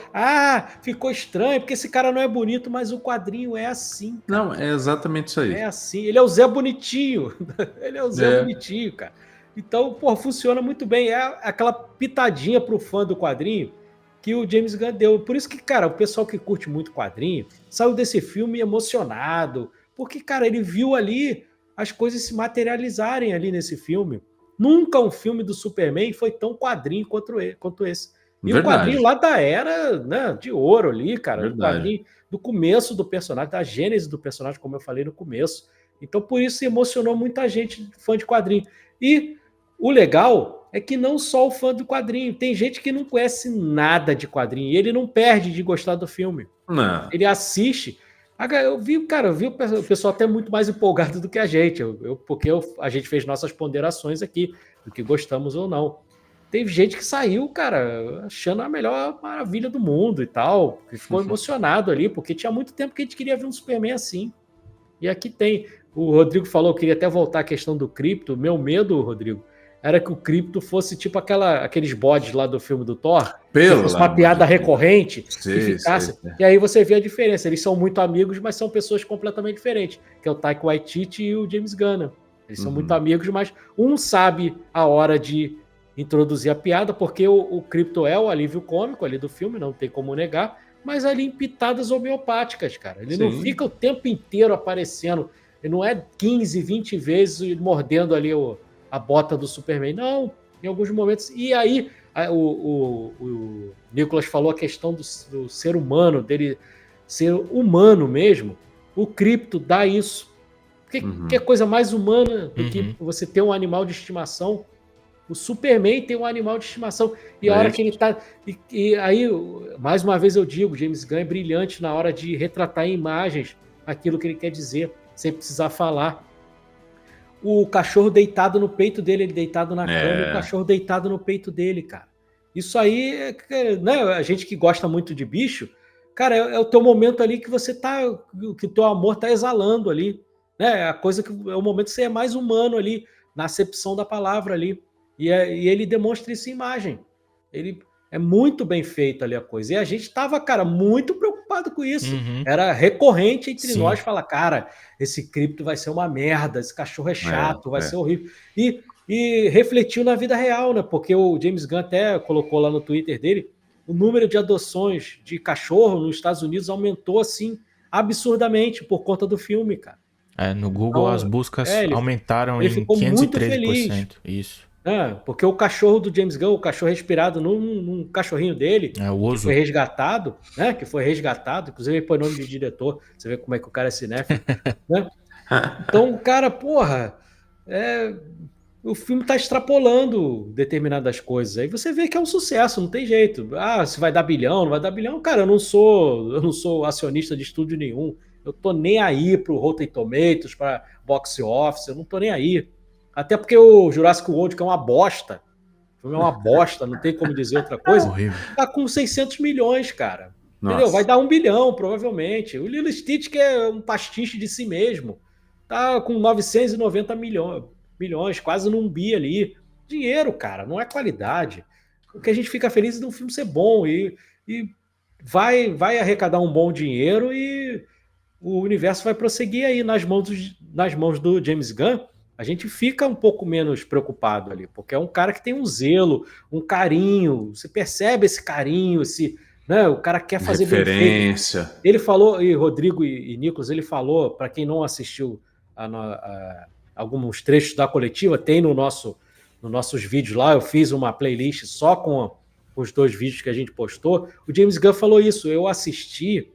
ficou estranho, porque esse cara não é bonito, mas o quadrinho é assim, cara. Não, é exatamente isso aí. É assim, ele é o Zé Bonitinho. Ele é o Zé Bonitinho, cara. Então, funciona muito bem. É aquela pitadinha pro fã do quadrinho que o James Gunn deu. Por isso que, cara, o pessoal que curte muito quadrinho saiu desse filme emocionado, porque, cara, ele viu ali as coisas se materializarem ali nesse filme. Nunca um filme do Superman foi tão quadrinho quanto esse. E o quadrinho lá da era, né, de ouro ali, cara. O quadrinho do começo do personagem, da gênese do personagem, como eu falei no começo. Então, por isso, emocionou muita gente, fã de quadrinho. E o legal é que não só o fã do quadrinho, tem gente que não conhece nada de quadrinho, e ele não perde de gostar do filme. Não. Ele assiste. Eu vi o pessoal até muito mais empolgado do que a gente, porque a gente fez nossas ponderações aqui, do que gostamos ou não. Teve gente que saiu, cara, achando a melhor maravilha do mundo e tal, que ficou emocionado ali, porque tinha muito tempo que a gente queria ver um Superman assim. E aqui tem. O Rodrigo falou, queria até voltar à questão do Krypto. Meu medo, Rodrigo, era que o Krypto fosse tipo aqueles bodes lá do filme do Thor, que fosse uma piada recorrente, que ficasse. E aí você vê a diferença. Eles são muito amigos, mas são pessoas completamente diferentes, que é o Taika Waititi e o James Gunn. Eles são muito amigos, mas um sabe a hora de introduzir a piada, porque o Krypto é o alívio cômico ali do filme, não tem como negar, mas ali em pitadas homeopáticas, cara. Ele não fica o tempo inteiro aparecendo, ele não é 15, 20 vezes mordendo ali a bota do Superman, não, em alguns momentos. E aí, o Nicolas falou a questão do ser humano, dele ser humano mesmo. O Krypto dá isso. Porque que coisa mais humana do que você ter um animal de estimação. O Superman tem um animal de estimação. E a hora que ele tá... E aí, mais uma vez eu digo, James Gunn é brilhante na hora de retratar em imagens aquilo que ele quer dizer, sem precisar falar. O cachorro deitado no peito dele, ele deitado na cama, o cachorro deitado no peito dele, cara. Isso aí, né, a gente que gosta muito de bicho, cara, é o teu momento ali que você tá... que o teu amor tá exalando ali. Né? A coisa que é o momento que você é mais humano ali, na acepção da palavra ali. E ele demonstra isso em imagem. Ele é muito bem feito ali a coisa. E a gente estava, cara, muito preocupado com isso. Era recorrente entre nós falar, cara, esse Krypto vai ser uma merda, esse cachorro é chato, vai ser horrível. E refletiu na vida real, né? Porque o James Gunn até colocou lá no Twitter dele, o número de adoções de cachorro nos Estados Unidos aumentou, assim, absurdamente por conta do filme, cara. No Google as buscas aumentaram ele em ficou 513%. Muito feliz. Isso. Porque o cachorro do James Gunn, o cachorro respirado num cachorrinho dele, o Oso, que foi resgatado, né? Que foi resgatado, inclusive ele põe nome de diretor, você vê como é que o cara é cinéfilo, né? Então, cara, porra, o filme tá extrapolando determinadas coisas. Aí você vê que é um sucesso, não tem jeito. Se vai dar bilhão, não vai dar bilhão. Cara, eu não sou acionista de estúdio nenhum. Eu tô nem aí pro Rotten Tomatoes, pra Box Office, eu não tô nem aí. Até porque o Jurassic World, que é uma bosta, o filme é uma bosta, não tem como dizer outra coisa, tá com 600 milhões, cara. Entendeu? Vai dar 1 bilhão, provavelmente. O Lilo Stitch, que é um pastiche de si mesmo, tá com 990 milhões, quase num bi ali. Dinheiro, cara, não é qualidade. O que a gente fica feliz é de um filme ser bom e vai arrecadar um bom dinheiro e o universo vai prosseguir aí nas mãos do James Gunn. A gente fica um pouco menos preocupado ali, porque é um cara que tem um zelo, um carinho, você percebe esse carinho, né, o cara quer fazer referência. Bem feito. Ele falou, e Rodrigo e Nicolas, ele falou, para quem não assistiu alguns trechos da coletiva, tem nos nossos vídeos lá, eu fiz uma playlist só com os 2 vídeos que a gente postou, o James Gunn falou isso, eu assisti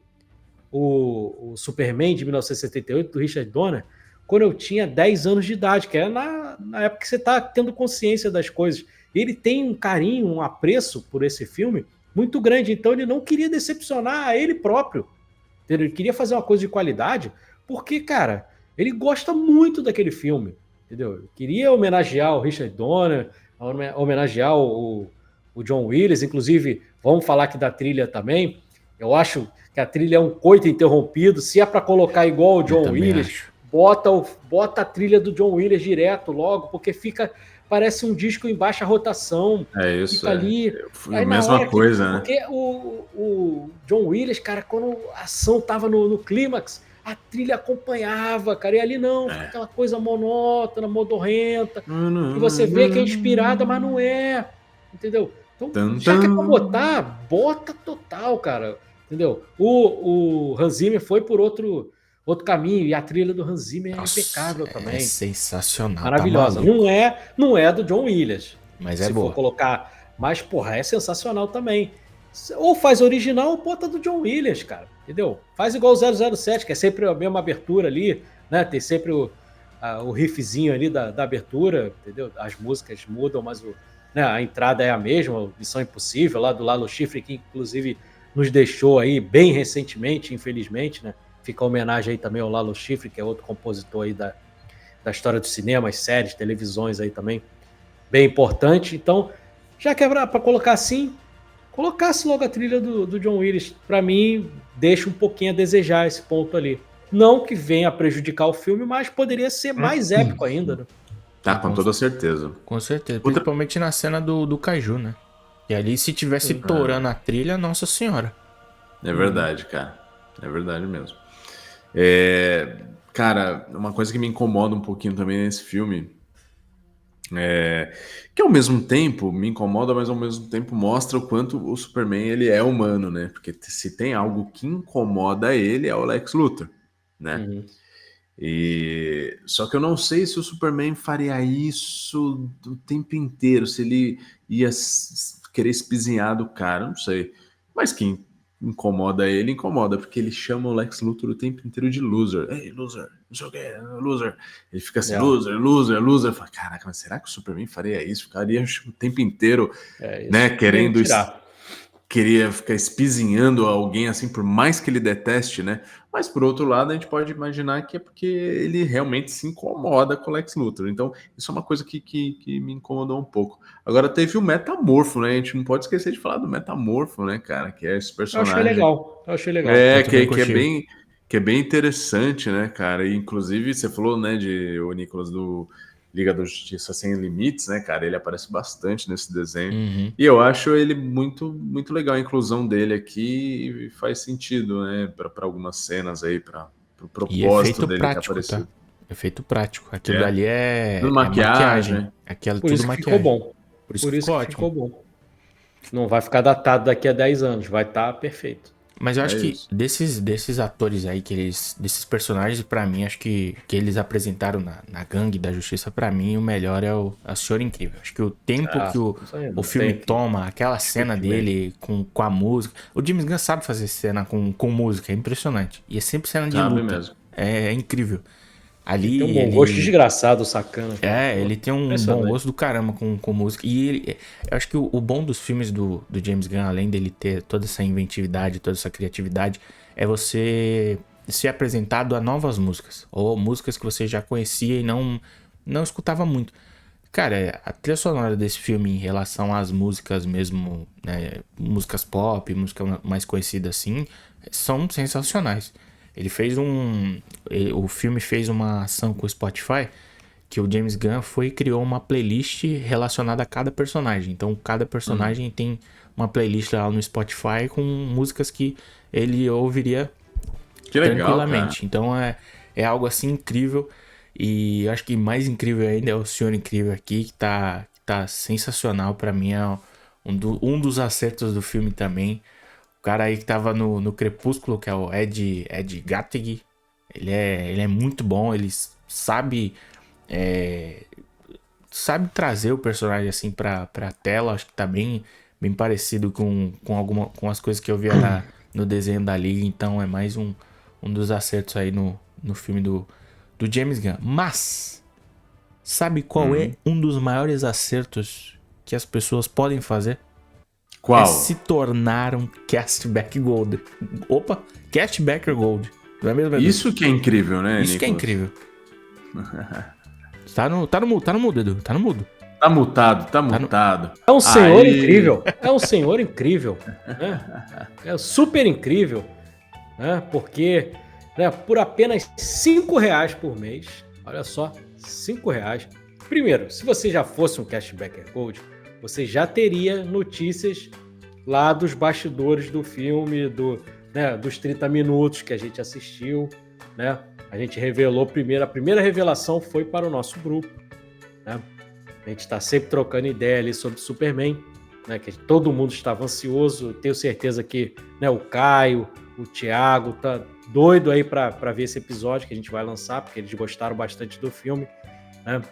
o Superman de 1978, do Richard Donner, quando eu tinha 10 anos de idade, que é na época que você está tendo consciência das coisas. Ele tem um carinho, um apreço por esse filme muito grande, então ele não queria decepcionar a ele próprio. Ele queria fazer uma coisa de qualidade, porque, cara, ele gosta muito daquele filme, entendeu? Ele queria homenagear o Richard Donner, homenagear o John Williams, inclusive, vamos falar aqui da trilha também. Eu acho que a trilha é um coito interrompido, se é para colocar igual o John Williams... Bota a trilha do John Williams direto logo, porque parece um disco em baixa rotação. É isso, fica ali. É a mesma coisa, né? Porque o John Williams, cara, quando a ação tava no clímax, a trilha acompanhava, cara, e ali não, fica aquela coisa monótona, modorrenta, e você vê que é inspirada, mas não é, entendeu? Então, já que é pra botar, bota total, cara, entendeu? O Hans Zimmer foi por outro Outro Caminho, e a trilha do Hans Zimmer é Nossa, impecável também. É sensacional. Maravilhosa. Tá maluco. Não é do John Williams. Mas se é boa. for colocar. Mas, porra, é sensacional também. Ou faz original ou bota do John Williams, cara. Entendeu? Faz igual o 007, que é sempre a mesma abertura ali, né? Tem sempre o riffzinho ali da abertura, entendeu? As músicas mudam, mas né, a entrada é a mesma. Missão Impossível, lá do Lalo Schifrin, que inclusive nos deixou aí bem recentemente, infelizmente, né? Fica a homenagem aí também ao Lalo Schifrin, que é outro compositor aí da história do cinema, as séries, televisões aí também, bem importante. Então, já que é para colocar assim, colocasse logo a trilha do John Williams. Para mim, deixa um pouquinho a desejar esse ponto ali. Não que venha a prejudicar o filme, mas poderia ser mais épico ainda, né? Tá, com toda certeza. Com certeza. Principalmente na cena do Kaiju, né? E ali, se tivesse torando a trilha, nossa senhora. É verdade, cara. É verdade mesmo. Cara, uma coisa que me incomoda um pouquinho também nesse filme que ao mesmo tempo me incomoda, mas ao mesmo tempo mostra o quanto o Superman ele é humano, né? Porque se tem algo que incomoda ele é o Lex Luthor, né? Uhum. E só que eu não sei se o Superman faria isso o tempo inteiro, se ele ia querer espizinhar do cara, não sei. Mas quem incomoda ele, incomoda, porque ele chama o Lex Luthor o tempo inteiro de loser. Ei, loser, não sei o que, loser. Ele fica assim, loser. Fala, caraca, mas será que o Superman faria isso? Ficaria o tempo inteiro, né, querendo queria ficar espizinhando alguém assim, por mais que ele deteste, né? Mas por outro lado, a gente pode imaginar que é porque ele realmente se incomoda com o Lex Luthor. Então, isso é uma coisa que me incomodou um pouco. Agora, teve o Metamorfo, né? A gente não pode esquecer de falar do Metamorfo, né, cara? Que é esse personagem. Eu achei legal. Que é bem interessante, né, cara? E, inclusive, você falou, né, o Nicolas, do Liga da Justiça Sem Limites, né, cara? Ele aparece bastante nesse desenho. Uhum. E eu acho ele muito, muito legal, a inclusão dele aqui, e faz sentido, né, para algumas cenas aí, para o propósito dele prático, ter aparecido. tá? Efeito prático. Aquilo ali é maquiagem. Né? Aquilo Por tudo isso que maquiagem. ficou bom. Por isso que ficou bom. Não vai ficar datado daqui a 10 anos, vai estar perfeito. Mas eu acho que desses atores aí, desses personagens, pra mim, acho que eles apresentaram na Gangue da Justiça, pra mim, o melhor é a Senhora Incrível. Acho que o tempo que o filme toma, aquela cena dele com a música... O James Gunn sabe fazer cena com música, é impressionante. E é sempre cena de luta. Mesmo. É incrível. Ali, ele tem um bom gosto desgraçado, sacana. Ele tem um bom gosto do caramba com música. E eu acho que o bom dos filmes do James Gunn, além dele ter toda essa inventividade, toda essa criatividade, é você ser apresentado a novas músicas. Ou músicas que você já conhecia e não escutava muito. Cara, a trilha sonora desse filme em relação às músicas mesmo, né, músicas pop, música mais conhecida assim, são sensacionais. O filme fez uma ação com o Spotify, que o James Gunn criou uma playlist relacionada a cada personagem. Então, cada personagem tem uma playlist lá no Spotify com músicas que ele ouviria tranquilamente. Cara. Então, é algo assim incrível. E acho que mais incrível ainda é o Senhor Incrível aqui, que tá sensacional. Pra mim, é um dos acertos do filme também. O cara aí que tava no Crepúsculo, que é o Ed Gatteg, ele é muito bom, ele sabe trazer o personagem assim pra tela. Acho que tá bem parecido com as coisas que eu via no desenho da Liga. Então é mais um dos acertos aí no filme do James Gunn. Mas sabe qual é um dos maiores acertos que as pessoas podem fazer? Qual? É se tornar um Castback Gold. Opa, Castbacker Gold. Não é mesmo? Isso que é incrível, né, Isso Nicolas? que é incrível. Tá no mudo, Edu. Tá no mudo. Tá mutado. É um senhor incrível. É um senhor incrível. Né? É super incrível. Né? Porque, né, por apenas R$5 por mês, olha só, R$5. Primeiro, se você já fosse um Castbacker Gold, você já teria notícias lá dos bastidores do filme, dos 30 minutos que a gente assistiu, né? A gente revelou a primeira revelação foi para o nosso grupo, né? A gente está sempre trocando ideia ali sobre Superman, né? Que todo mundo estava ansioso. Tenho certeza que, né, o Caio, o Thiago, doido aí para ver esse episódio que a gente vai lançar, porque eles gostaram bastante do filme, né?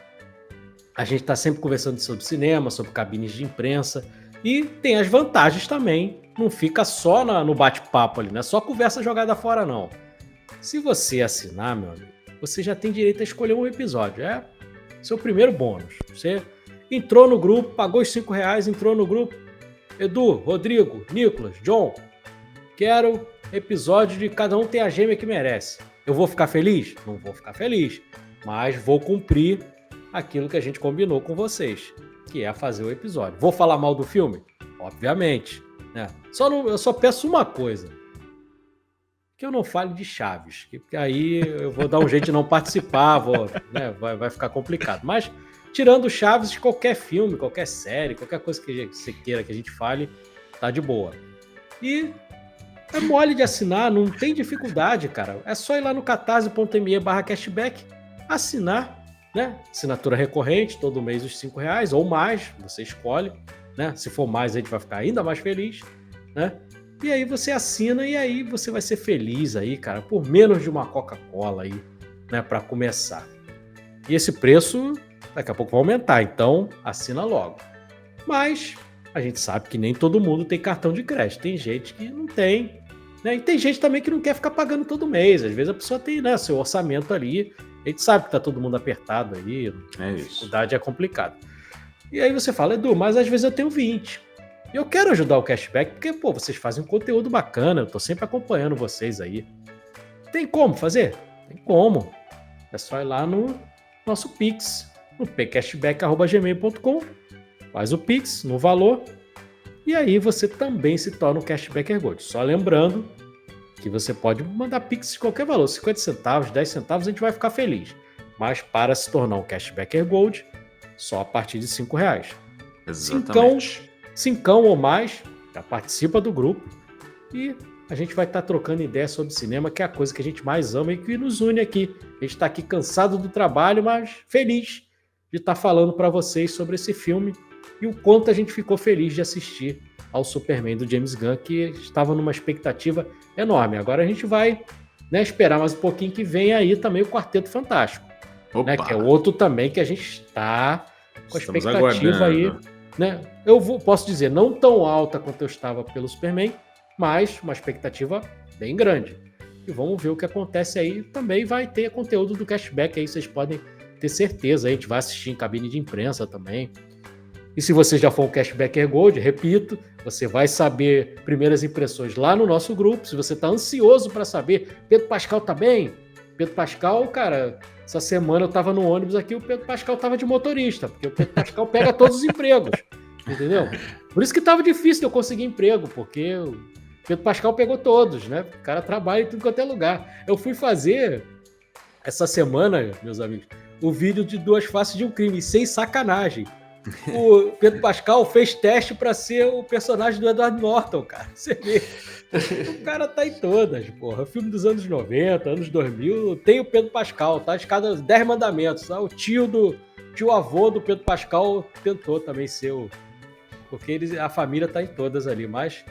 A gente está sempre conversando sobre cinema, sobre cabines de imprensa, e tem as vantagens também. Não fica só no bate-papo ali, não é só conversa jogada fora, não. Se você assinar, meu amigo, você já tem direito a escolher um episódio. É seu primeiro bônus. Você entrou no grupo, pagou os R$5, entrou no grupo. Edu, Rodrigo, Nicolas, John, quero episódio de cada um tem a gêmea que merece. Eu vou ficar feliz? Não vou ficar feliz, mas vou cumprir aquilo que a gente combinou com vocês, que é fazer o episódio. Vou falar mal do filme? Obviamente, né? Eu só peço uma coisa, que eu não fale de Chaves, porque aí eu vou dar um jeito de não participar, né? vai ficar complicado. Mas, tirando Chaves, qualquer filme, qualquer série, qualquer coisa que você queira que a gente fale, tá de boa. E é mole de assinar, não tem dificuldade, cara. É só ir lá no catarse.me/cashback, assinar, né? Assinatura recorrente, todo mês os R$5 ou mais, você escolhe, né? Se for mais, a gente vai ficar ainda mais feliz, né? E aí você assina e aí você vai ser feliz aí, cara, por menos de uma Coca-Cola aí, né? Para começar. E esse preço daqui a pouco vai aumentar, então assina logo. Mas a gente sabe que nem todo mundo tem cartão de crédito, tem gente que não tem, né? E tem gente também que não quer ficar pagando todo mês. Às vezes a pessoa tem, né, seu orçamento ali. A gente sabe que tá todo mundo apertado aí. A dificuldade é complicada. E aí você fala, Edu, mas às vezes eu tenho 20. Eu quero ajudar o cashback porque, pô, vocês fazem um conteúdo bacana. Eu tô sempre acompanhando vocês aí. Tem como fazer? Tem como. É só ir lá no nosso Pix, no pcashback@gmail.com. Faz o Pix no valor. E aí você também se torna um Cashbacker Gold. Só lembrando que você pode mandar Pix de qualquer valor. 50 centavos, 10 centavos, a gente vai ficar feliz. Mas para se tornar um Cashbacker Gold, só a partir de R$5. Exatamente. Cincão ou mais, já participa do grupo. E a gente vai estar trocando ideias sobre cinema, que é a coisa que a gente mais ama e que nos une aqui. A gente está aqui cansado do trabalho, mas feliz de estar falando para vocês sobre esse filme e o quanto a gente ficou feliz de assistir ao Superman do James Gunn, que estava numa expectativa enorme. Agora a gente vai, né, esperar mais um pouquinho que vem aí também o Quarteto Fantástico, né, que é outro também que a gente está com a expectativa aí, né? Posso dizer, não tão alta quanto eu estava pelo Superman, mas uma expectativa bem grande. E vamos ver o que acontece aí. Também vai ter conteúdo do cashback aí, vocês podem ter certeza. A gente vai assistir em cabine de imprensa também. E se você já for um Cashbacker Gold, repito, você vai saber primeiras impressões lá no nosso grupo. Se você está ansioso para saber, Pedro Pascal tá bem? Pedro Pascal, cara, essa semana eu estava no ônibus aqui, o Pedro Pascal estava de motorista, porque o Pedro Pascal pega todos os empregos, entendeu? Por isso que estava difícil de eu conseguir emprego, porque o Pedro Pascal pegou todos, né? O cara trabalha em tudo quanto é lugar. Eu fui fazer essa semana, meus amigos, o vídeo de Duas Faces de um Crime, sem sacanagem. O Pedro Pascal fez teste para ser o personagem do Edward Norton, cara. Você vê. O cara tá em todas, porra. Filme dos anos 90, anos 2000, tem o Pedro Pascal, tá? Escada 10 mandamentos, tá? O tio avô do Pedro Pascal tentou também ser o... Porque a família tá em todas ali, mas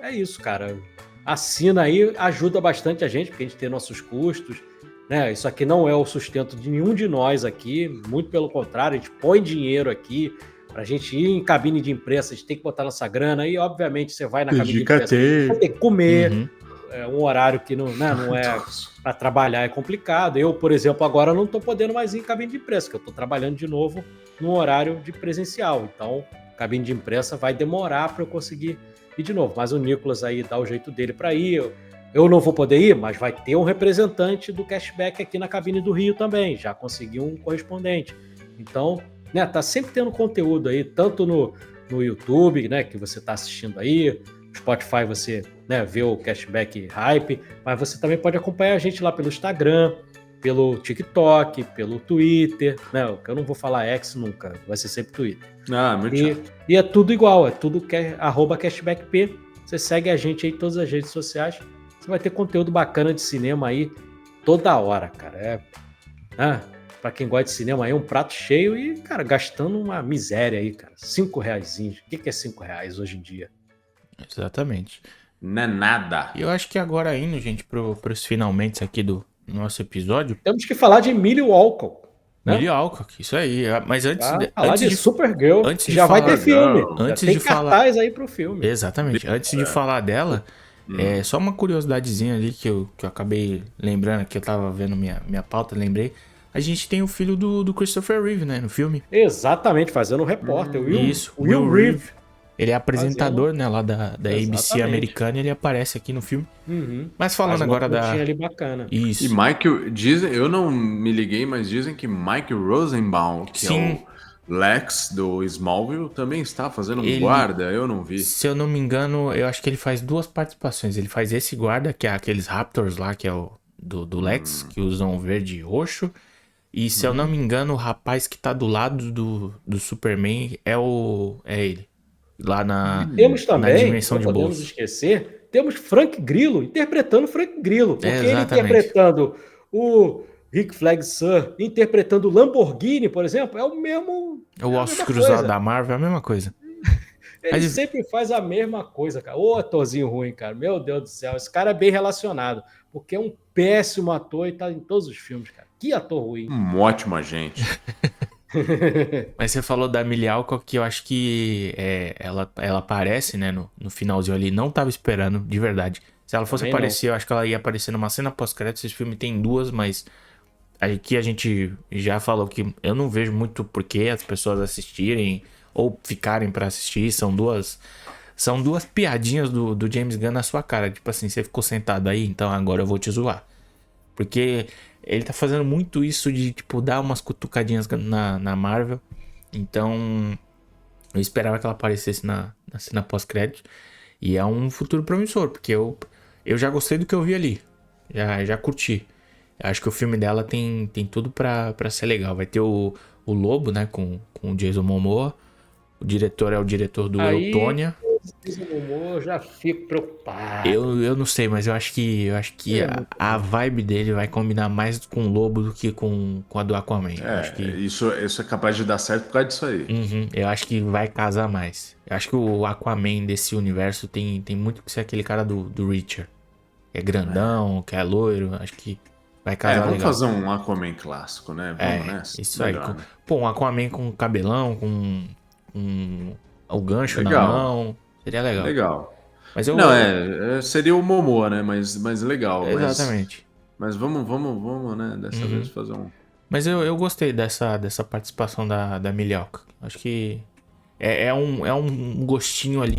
é isso, cara. Assina aí, ajuda bastante a gente, porque a gente tem nossos custos, né? Isso aqui não é o sustento de nenhum de nós aqui, muito pelo contrário, a gente põe dinheiro aqui pra gente ir em cabine de imprensa, a gente tem que botar nossa grana e, obviamente, você vai na cabine de imprensa, você tem que comer, é um horário que não é para trabalhar, é complicado. Eu, por exemplo, agora não tô podendo mais ir em cabine de imprensa, porque eu tô trabalhando de novo num horário de presencial, então cabine de imprensa vai demorar para eu conseguir ir de novo, mas o Nicolas aí dá o jeito dele para ir. Eu não vou poder ir, mas vai ter um representante do cashback aqui na cabine do Rio também. Já consegui um correspondente. Então, né, tá sempre tendo conteúdo aí, tanto no YouTube, né, que você tá assistindo aí, Spotify você, né, vê o Cashback Hype, mas você também pode acompanhar a gente lá pelo Instagram, pelo TikTok, pelo Twitter, né, que eu não vou falar X nunca, vai ser sempre Twitter. Muito chato. E é tudo igual, é tudo @cashbackp. Você segue a gente aí em todas as redes sociais. Você vai ter conteúdo bacana de cinema aí toda hora, cara. Pra quem gosta de cinema aí, um prato cheio e, cara, gastando uma miséria aí, cara. R$5. O que é R$5 hoje em dia? Exatamente. Não é nada. E eu acho que agora indo, gente, pros finalmente aqui do nosso episódio, Temos que falar de Millie Alcock, né? Millie Alcock, isso aí. Mas Falar de Supergirl, antes que de já vai falar- ter filme. antes Já tem de falar- cartaz aí pro filme. Exatamente. Antes de falar dela, só uma curiosidadezinha ali que eu acabei lembrando, que eu tava vendo minha pauta, lembrei. A gente tem o filho do Christopher Reeve, né, no filme. Exatamente, fazendo o repórter. Will Reeve. Ele é apresentador, né, lá da ABC Exatamente. americana, e ele aparece aqui no filme. Uhum. Mas falando Faz uma agora da... pontinha ali bacana. Isso. E Michael, dizem, eu não me liguei, mas dizem que Michael Rosenbaum, que Sim. é o Lex do Smallville, também está fazendo um Ele- guarda, eu não vi. Se eu não me engano, eu acho que ele faz duas participações. Ele faz esse guarda, que é aqueles Raptors lá, que é o do Lex, que usam verde e roxo. E se eu não me engano, o rapaz que tá do lado do Superman é ele. Lá Temos na também, dimensão não de podemos bolso. esquecer, temos Frank Grillo interpretando Frank Grillo. Porque ele Exatamente. interpretando o Rick Flag Sir, interpretando o Lamborghini, por exemplo, é o mesmo... O é a Ossos mesma Cruzados coisa. da Marvel é a mesma coisa. Ele Mas- sempre faz a mesma coisa, cara. Ô, atorzinho ruim, cara. Meu Deus do céu. Esse cara é bem relacionado. Porque é um péssimo ator e tá em todos os filmes, cara. Que ator ruim. Um ótimo agente. Mas você falou da Millie Alcock, que eu acho que ela aparece, né, no finalzinho ali. Não tava esperando, de verdade. Se ela fosse Também não. aparecer, eu acho que ela ia aparecer numa cena pós-crédito. Esse filme tem duas, mas aqui a gente já falou que eu não vejo muito porquê as pessoas assistirem ou ficarem pra assistir. São duas piadinhas do James Gunn na sua cara. Tipo assim, você ficou sentado aí, então agora eu vou te zoar. Porque ele tá fazendo muito isso de, tipo, dar umas cutucadinhas na Marvel. Então, eu esperava que ela aparecesse na cena pós-crédito. E é um futuro promissor, porque eu já gostei do que eu vi ali. Já curti. Acho que o filme dela tem tudo pra ser legal. Vai ter o Lobo, né, com o Jason Momoa. O diretor é o diretor do Aí- Eutônia. Eu já fico preocupado. Eu não sei, mas eu acho que a vibe dele vai combinar mais com o Lobo do que com a do Aquaman. Eu acho que, Isso é capaz de dar certo por causa disso aí. eu acho que vai casar mais. Eu acho que o Aquaman desse universo tem muito que ser aquele cara do Richard. Que é grandão, que é loiro. Acho que vai casar Vamos legal. fazer um Aquaman clássico, né? Vamos nessa. Isso aí. Melhor, né? Pô, um Aquaman com cabelão, com o gancho na Legal. mão. Seria legal. Legal. Mas eu... Não, seria o Momoa, né? Mas legal. Exatamente. Mas vamos, né? Dessa vez fazer um... Mas eu gostei dessa participação da Millie Alcock. Acho que é um gostinho ali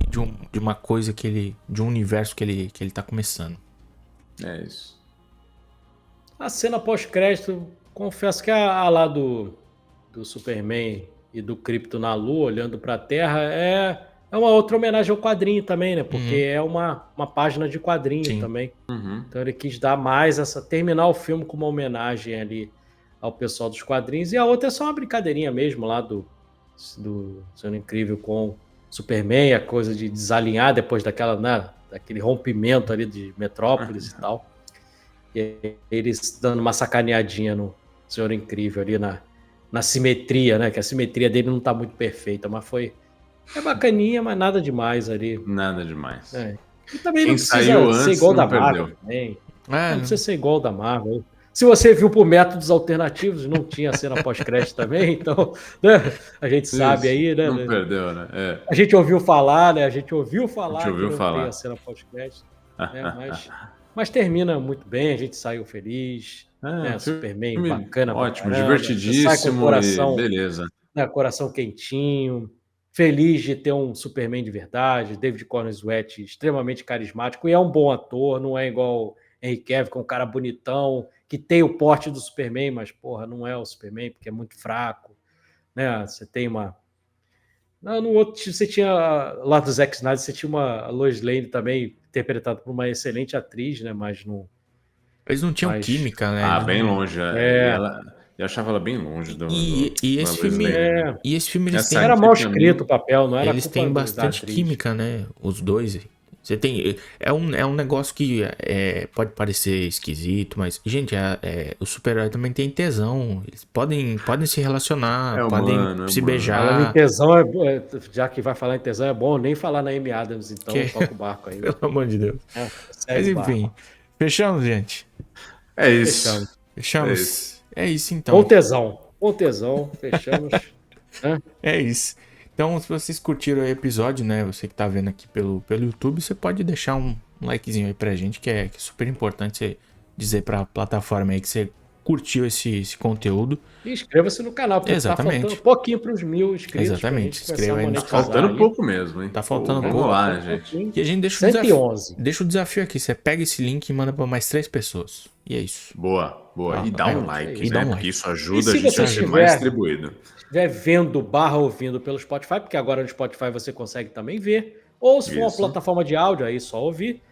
de uma coisa de um universo que ele tá começando. É isso. A cena pós-crédito, confesso que a lá do Superman e do Krypto na Lua, olhando pra Terra, é uma outra homenagem ao quadrinho também, né? Porque é uma página de quadrinho Sim. também. Uhum. Então ele quis dar mais terminar o filme com uma homenagem ali ao pessoal dos quadrinhos. E a outra é só uma brincadeirinha mesmo lá do Senhor Incrível com Superman, a coisa de desalinhar depois daquele rompimento ali de Metrópolis e tal. E eles dando uma sacaneadinha no Senhor Incrível ali na simetria, né? Que a simetria dele não tá muito perfeita, mas é bacaninha, mas nada demais ali. Nada demais. É. E também Quem não precisa saiu ser antes igual não da Marvel perdeu. também. É, Não precisa ser igual da Marvel. Se você viu por métodos alternativos, não tinha cena pós-crédito também, então, né, a gente sabe Isso, aí, né? Não perdeu, né? A gente ouviu falar, né? A gente ouviu falar ouviu que não falar. tem a cena pós-crédito, né? Mas termina muito bem, a gente saiu feliz, né? Superman filme bacana, pra ótimo, caramba, você sai com o divertidíssimo coração, e beleza. né, coração quentinho, feliz de ter um Superman de verdade, David Corenswet extremamente carismático e é um bom ator, não é igual Henry Cavill, que é um cara bonitão, que tem o porte do Superman, mas, porra, não é o Superman, porque é muito fraco, né? Você tem uma... No outro, você tinha, lá do Zack Snyder, você tinha uma Lois Lane também, interpretada por uma excelente atriz, né? Mas não... eles não tinham Mas- química, né? Bem longe. Eu achava ela bem longe do. E esse da filme, Lois Lane. e esse filme eles Essa têm, Era aqui mal pra mim, escrito o papel, não era eles culpa têm da bastante atriz. química, né? Os dois. Você tem. É um negócio que pode parecer esquisito, mas, gente, o super-herói também tem tesão. Eles podem se relacionar, É podem humano, é se humano. Falando em beijar. tesão, já que vai falar em tesão, é bom nem falar na Amy Adams, então Que- toca o barco aí. Pelo amor de Deus. Mas Mas enfim. Fechamos, gente? É isso. Fechamos. Fechamos? É isso Com então. tesão, fechamos. É isso. Então, se vocês curtiram o episódio, né? Você que tá vendo aqui pelo YouTube, você pode deixar um likezinho aí pra gente, que é super importante você dizer pra plataforma aí que você curtiu esse conteúdo. E inscreva-se no canal, porque Exatamente. tá faltando um pouquinho para os 1000 inscritos. Exatamente. pra gente Inscreva aí no começar a Tá canal. faltando monetizar pouco mesmo, hein? Tá faltando Vamos pouco. lá, aí. gente. E a gente deixa o desafio. 111. Deixa o desafio aqui. Você pega esse link e manda pra mais 3 pessoas. E é isso. Boa, boa. Ah, E dá é, um like, e né? dá um Porque like. isso E ajuda se a gente você a ser tiver- mais distribuído. Estiver vendo / ouvindo pelo Spotify, porque agora no Spotify você consegue também ver. Ou se for uma Isso. plataforma de áudio, aí só ouvir.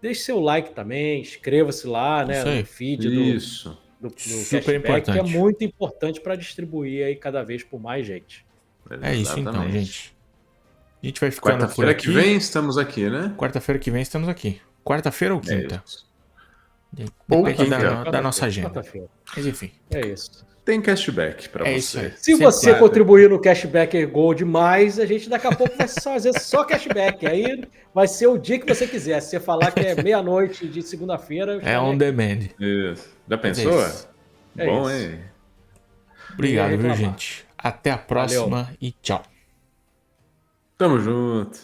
Deixe seu like também, inscreva-se lá, né? Isso aí. No feed Isso. do Super Cashback, que é importante. muito importante para distribuir aí cada vez por mais gente. É isso então, Exatamente. gente. A gente vai ficando por Quarta-feira aqui. que vem estamos aqui, né? Quarta-feira que vem estamos aqui. Quarta-feira ou quinta? isso. Depende Ou quinta. da nossa agenda. Quarta-feira. Mas enfim. É isso. Tem cashback pra É você. isso aí. Se Sempre você tem. contribuir no Cashback Gold mais, a gente daqui a pouco vai fazer só cashback. Aí vai ser o dia que você quiser. Se você falar que é meia-noite de segunda-feira, eu É on estarei demand. Isso. Já Mas é pensou? isso. É Bom, isso. hein? Obrigado, viu, reclamar. gente? Até a próxima e tchau. Tamo junto.